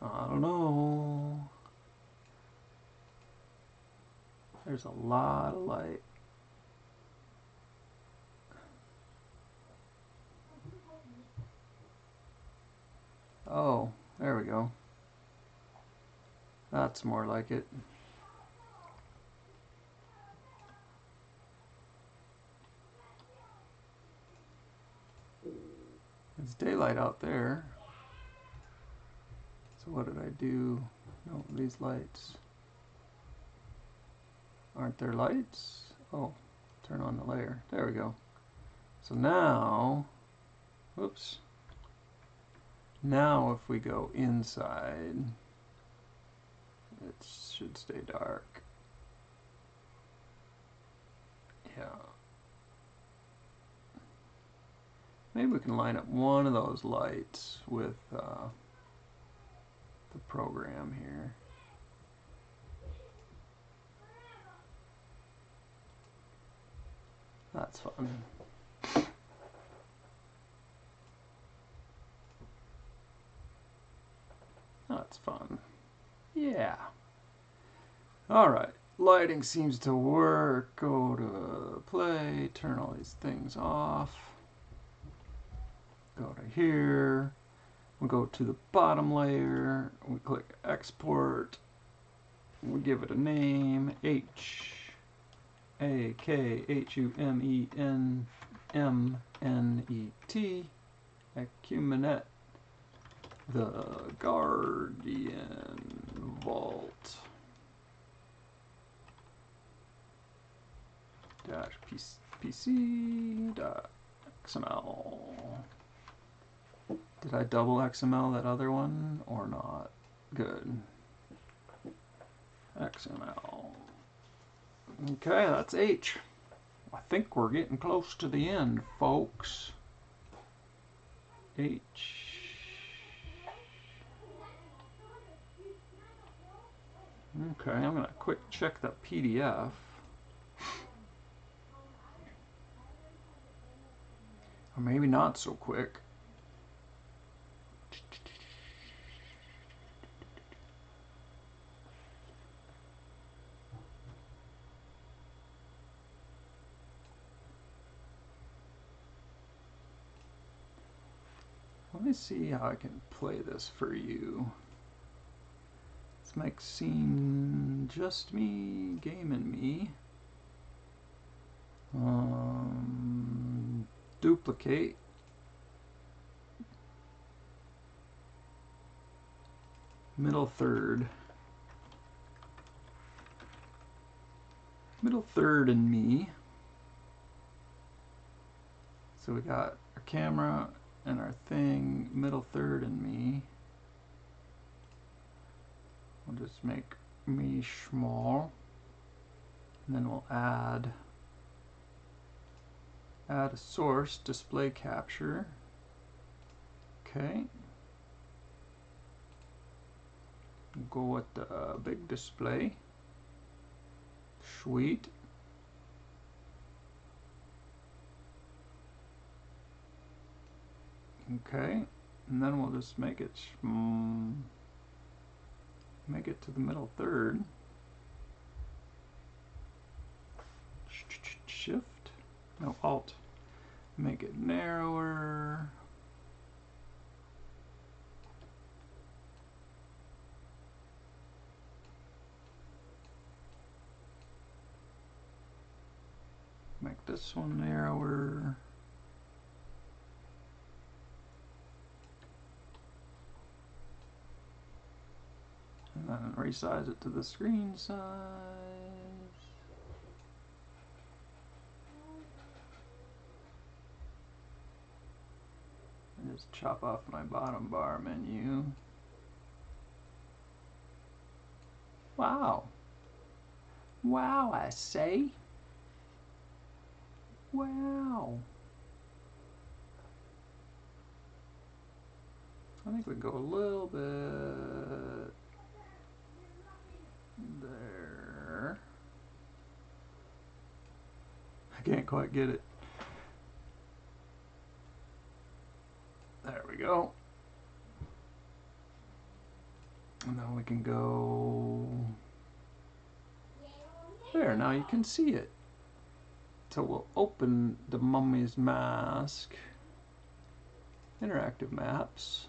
I don't know. There's a lot of light. That's more like it. It's daylight out there. So what did I do? No, these lights. Aren't there lights? Oh, turn on the layer. There we go. So now, whoops. Now if we go inside, it should stay dark. Yeah. Maybe we can line up one of those lights with the program here. That's fun. That's fun. Yeah. Alright. Lighting seems to work. Go to play. Turn all these things off. Go to here. We go to the bottom layer. We click export. We give it a name. H-A-K-H-U-M-E-N-M-N-E-T. Acumanet. The Guardian Vault. PC.xml. Did I double XML that other one or not? Good. XML. Okay, that's H. I think we're getting close to the end, folks. H. Okay, I'm going to quick check the PDF. Or maybe not so quick. Let me see how I can play this for you. Let's make scene just me, game and me. Duplicate. Middle third. Middle third and me. So we got our camera and our thing, middle third and me. We'll just make me small. And then we'll add a source, display capture. Okay. We'll go with the big display. Sweet. Okay, and then we'll just make it to the middle third. Shift, no, Alt. Make it narrower. Make this one narrower. And then resize it to the screen size. And just chop off my bottom bar menu. Wow. Wow, I say. Wow. I think we go a little bit there. I can't quite get it. There we go. And then we can go there. Now you can see it. So we'll open the mummy's mask. Interactive maps.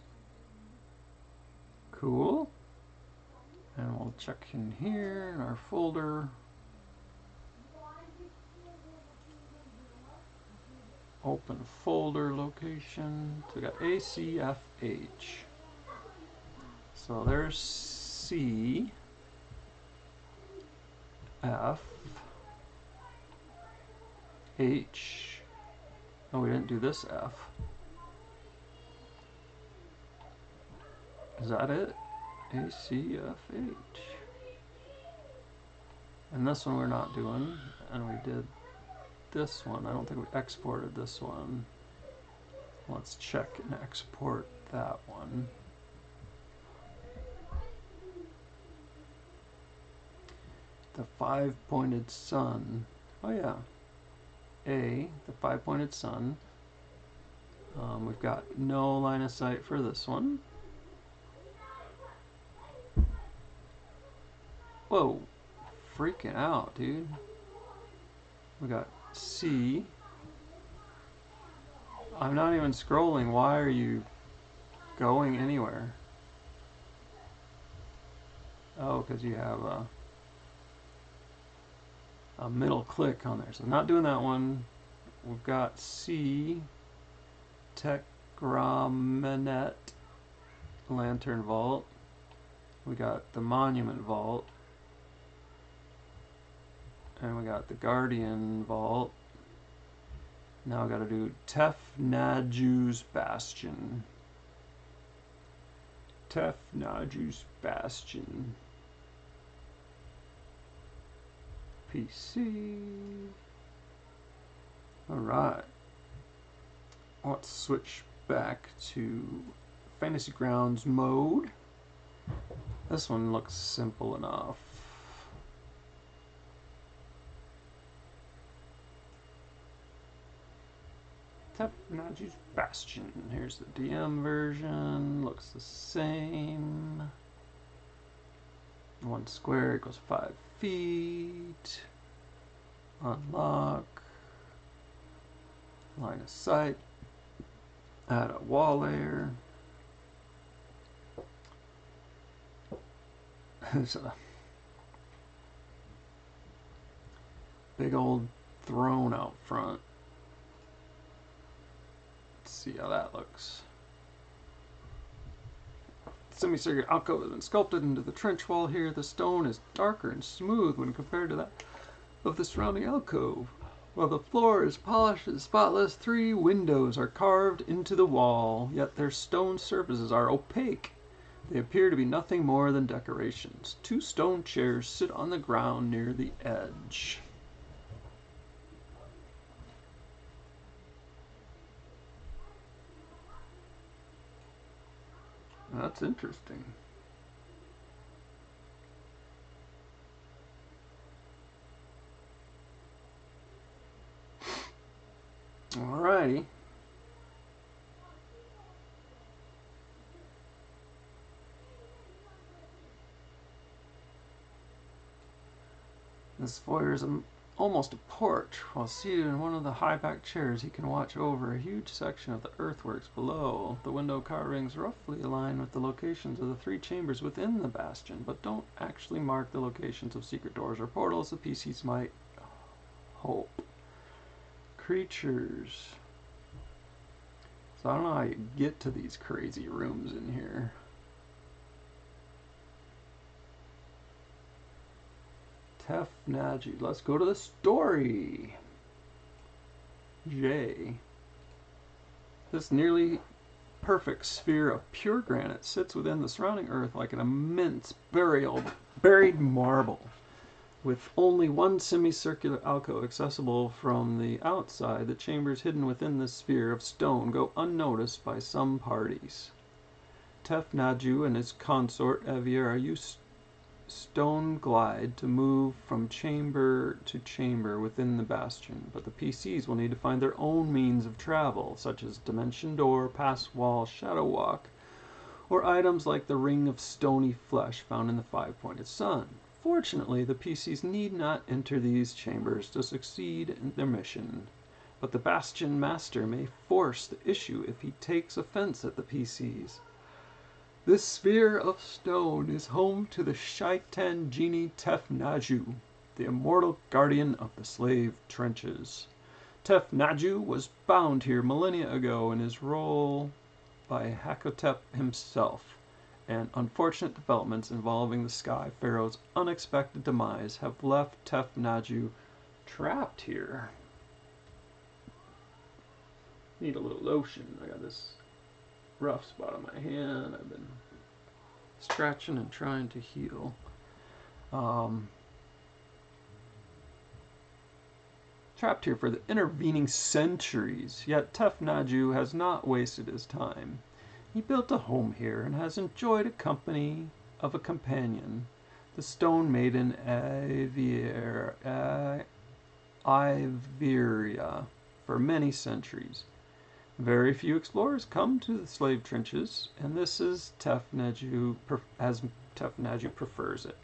Cool. And we'll check in here in our folder. Open folder location. So we got ACFH. So there's C, F, H. Oh, we didn't do this F. Is that it? ACFH. And this one we're not doing. And we did this one. I don't think we exported this one. Let's check and export that one. The five-pointed sun. Oh yeah. A, the five-pointed sun. We've got no line of sight for this one. Whoa. Freaking out, dude. We got C. I'm not even scrolling. Why are you going anywhere? Oh, because you have a middle click on there. So I'm not doing that one. We've got C, Tegramenet Lantern Vault. We got the Monument Vault. And we got the Guardian Vault. Now I gotta do Tefnaju's Bastion. Tefnaju's Bastion. PC. Alright. Let's switch back to FantasyGrounds mode. This one looks simple enough. Tefnaju's Bastion. Here's the DM version. Looks the same. 1 square equals 5 feet. Unlock. Line of sight. Add a wall layer. There's a big old throne out front. Let's see how that looks. Semicircular alcove has been sculpted into the trench wall here. The stone is darker and smooth when compared to that of the surrounding alcove. While the floor is polished and spotless, 3 windows are carved into the wall, yet their stone surfaces are opaque. They appear to be nothing more than decorations. 2 stone chairs sit on the ground near the edge. That's interesting. Alrighty. This foyer is almost a porch. While seated in one of the high-backed chairs, he can watch over a huge section of the earthworks below. The window carvings roughly align with the locations of the 3 chambers within the bastion, but don't actually mark the locations of secret doors or portals the PCs might hope. Creatures. So I don't know how you get to these crazy rooms in here. Tefnaju. Let's go to the story. J. This nearly perfect sphere of pure granite sits within the surrounding earth like an immense buried marble. With only 1 semicircular alcove accessible from the outside, the chambers hidden within this sphere of stone go unnoticed by some parties. Tefnaju and his consort Evier use stone glide to move from chamber to chamber within the bastion, but the PCs will need to find their own means of travel, such as dimension door, pass wall, shadow walk, or items like the ring of stony flesh found in the 5-pointed sun. Fortunately, the PCs need not enter these chambers to succeed in their mission, but the Bastion Master may force the issue if he takes offense at the PCs. This sphere of stone is home to the Shaitan genie Tefnaju, the immortal guardian of the slave trenches. Tefnaju was bound here millennia ago in his role by Hakotep himself, and unfortunate developments involving the Sky Pharaoh's unexpected demise have left Tefnaju trapped here. Need a little lotion. I got this rough spot on my hand. I've been scratching and trying to heal. Trapped here for the intervening centuries, yet Tefnaju has not wasted his time. He built a home here and has enjoyed a company of a companion, the stone maiden Iveria, for many centuries. Very few explorers come to the slave trenches, and this is Tefnaju as Tefnaju prefers it.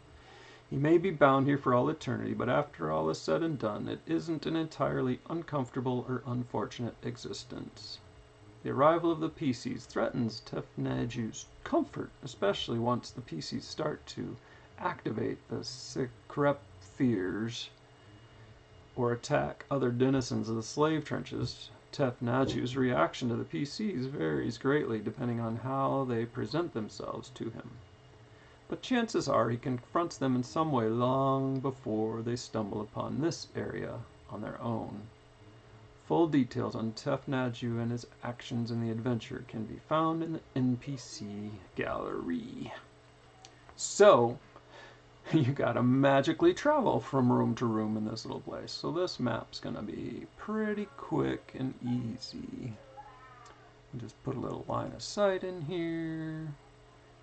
He may be bound here for all eternity, but after all is said and done, it isn't an entirely uncomfortable or unfortunate existence. The arrival of the PCs threatens Tefnaju's comfort, especially once the PCs start to activate the Secrepthers or attack other denizens of the slave trenches. Tefnaju's reaction to the PCs varies greatly depending on how they present themselves to him. But chances are he confronts them in some way long before they stumble upon this area on their own. Full details on Tefnaju and his actions in the adventure can be found in the NPC gallery. So, you gotta magically travel from room to room in this little place. So this map's gonna be pretty quick and easy. Just put a little line of sight in here.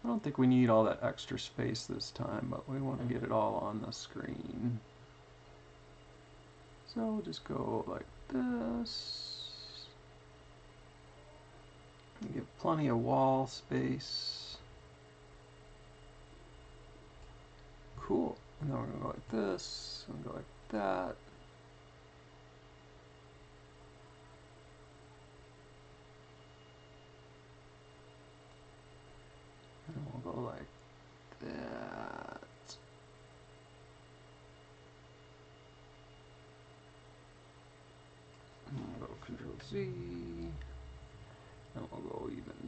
I don't think we need all that extra space this time, but we want to get it all on the screen. So we'll just go like this. Give plenty of wall space. Cool. And then we're going to go like this, and go like that. And we'll go like that. And we'll go Control Z. And we'll go even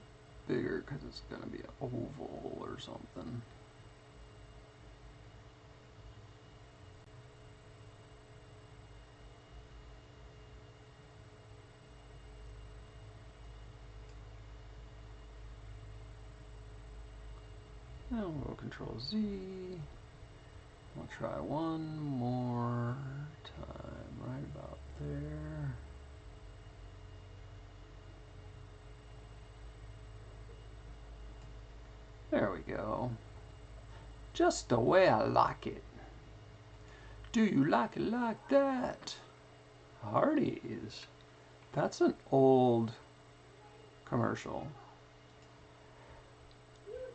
bigger because it's going to be an oval or something. And we'll go Control Z. We'll try one more time, right about there. There we go. Just the way I like it. Do you like it like that? Hardee's. That's an old commercial.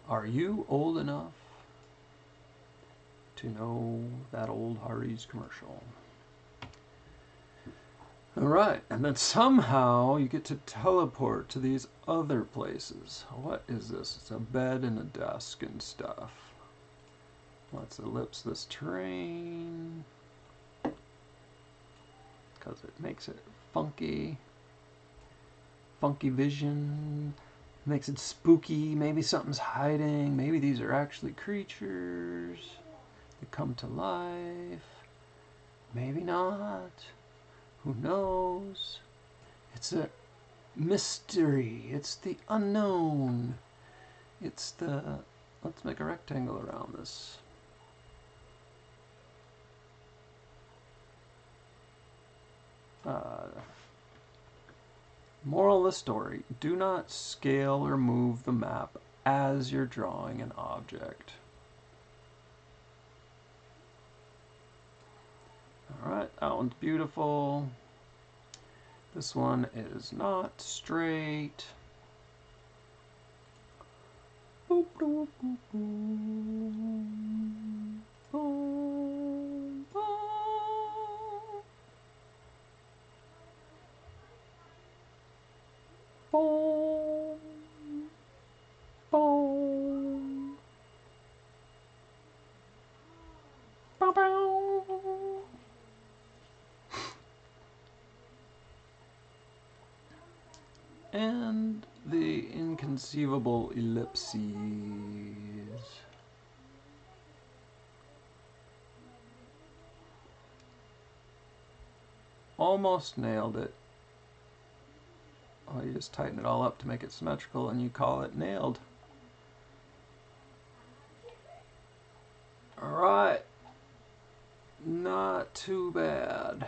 Are you old enough to know that old Hardee's commercial? Alright, and then somehow you get to teleport to these other places. What is this? It's a bed and a desk and stuff. Let's ellipse this terrain because it makes it funky. Funky vision. Makes it spooky. Maybe something's hiding. Maybe these are actually creatures that come to life. Maybe not. Who knows? It's a mystery. It's the unknown. It's the... Let's make a rectangle around this. Moral of the story, do not scale or move the map as you're drawing an object. Alright, that one's beautiful. This one is not straight. Boop, boop, boop, boop. Boom, boom. Boom, boom. And the inconceivable ellipses. Almost nailed it. Oh, you just tighten it all up to make it symmetrical and you call it nailed. Alright. Not too bad.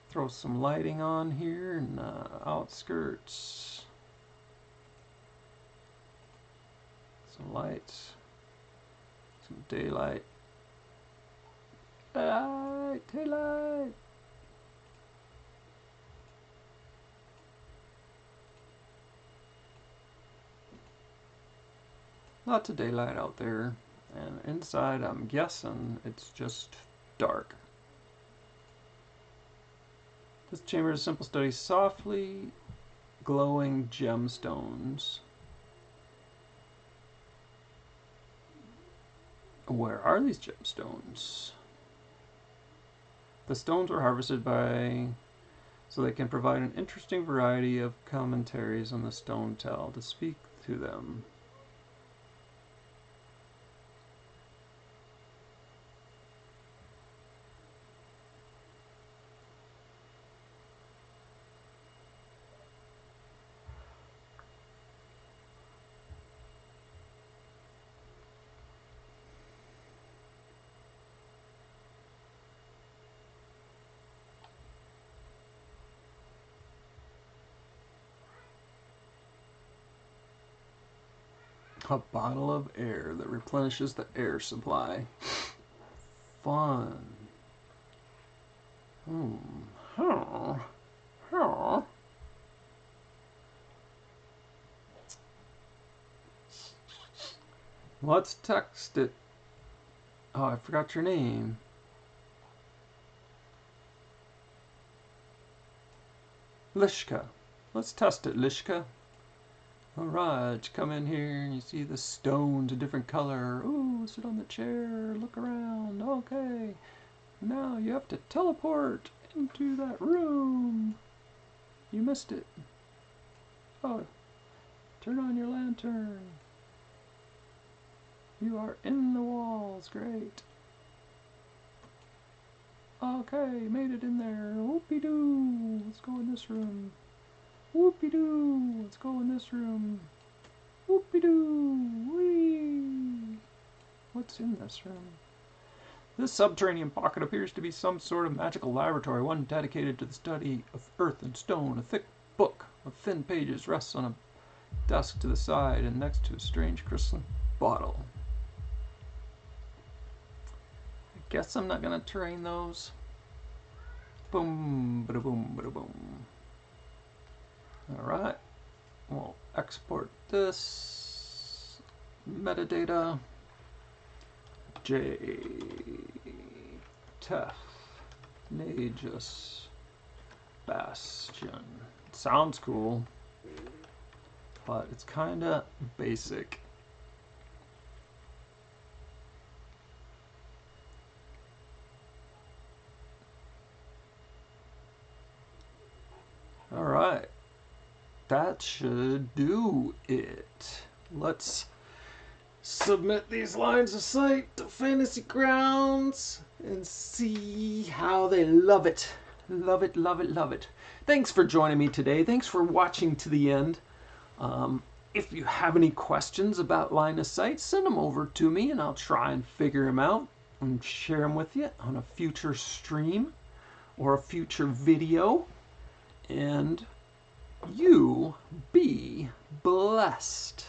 Throw some lighting on here and outskirts. Some lights. Some daylight. Daylight! Lots of daylight out there, and inside I'm guessing it's just dark. This chamber is a simple study, softly glowing gemstones. Where are these gemstones? The stones were harvested so they can provide an interesting variety of commentaries on the stone tell to speak to them. A bottle of air that replenishes the air supply. Fun. Let's text it. Oh, I forgot your name. Lishka. Let's test it, Lishka. Alright, come in here and you see the stones a different color. Ooh, sit on the chair, look around. Okay. Now you have to teleport into that room. You missed it. Oh, turn on your lantern. You are in the walls. Great. Okay, made it in there. Whoopie-doo. Let's go in this room. Whoopie-doo. Let's go in this room. Whoopie-doo. Whee. What's in this room? This subterranean pocket appears to be some sort of magical laboratory, one dedicated to the study of earth and stone. A thick book of thin pages rests on a desk to the side and next to a strange crystalline bottle. I guess I'm not going to terrain those. Boom, bada boom, bada boom. Alright, we'll export this metadata. J. Tef Nagus Bastion. Sounds cool, but it's kinda basic. Alright, that should do it. Let's submit these lines of sight to FantasyGrounds and see how they love it. Love it, love it, love it. Thanks for joining me today. Thanks for watching to the end. If you have any questions about line of sight, send them over to me and I'll try and figure them out and share them with you on a future stream or a future video. And you be blessed.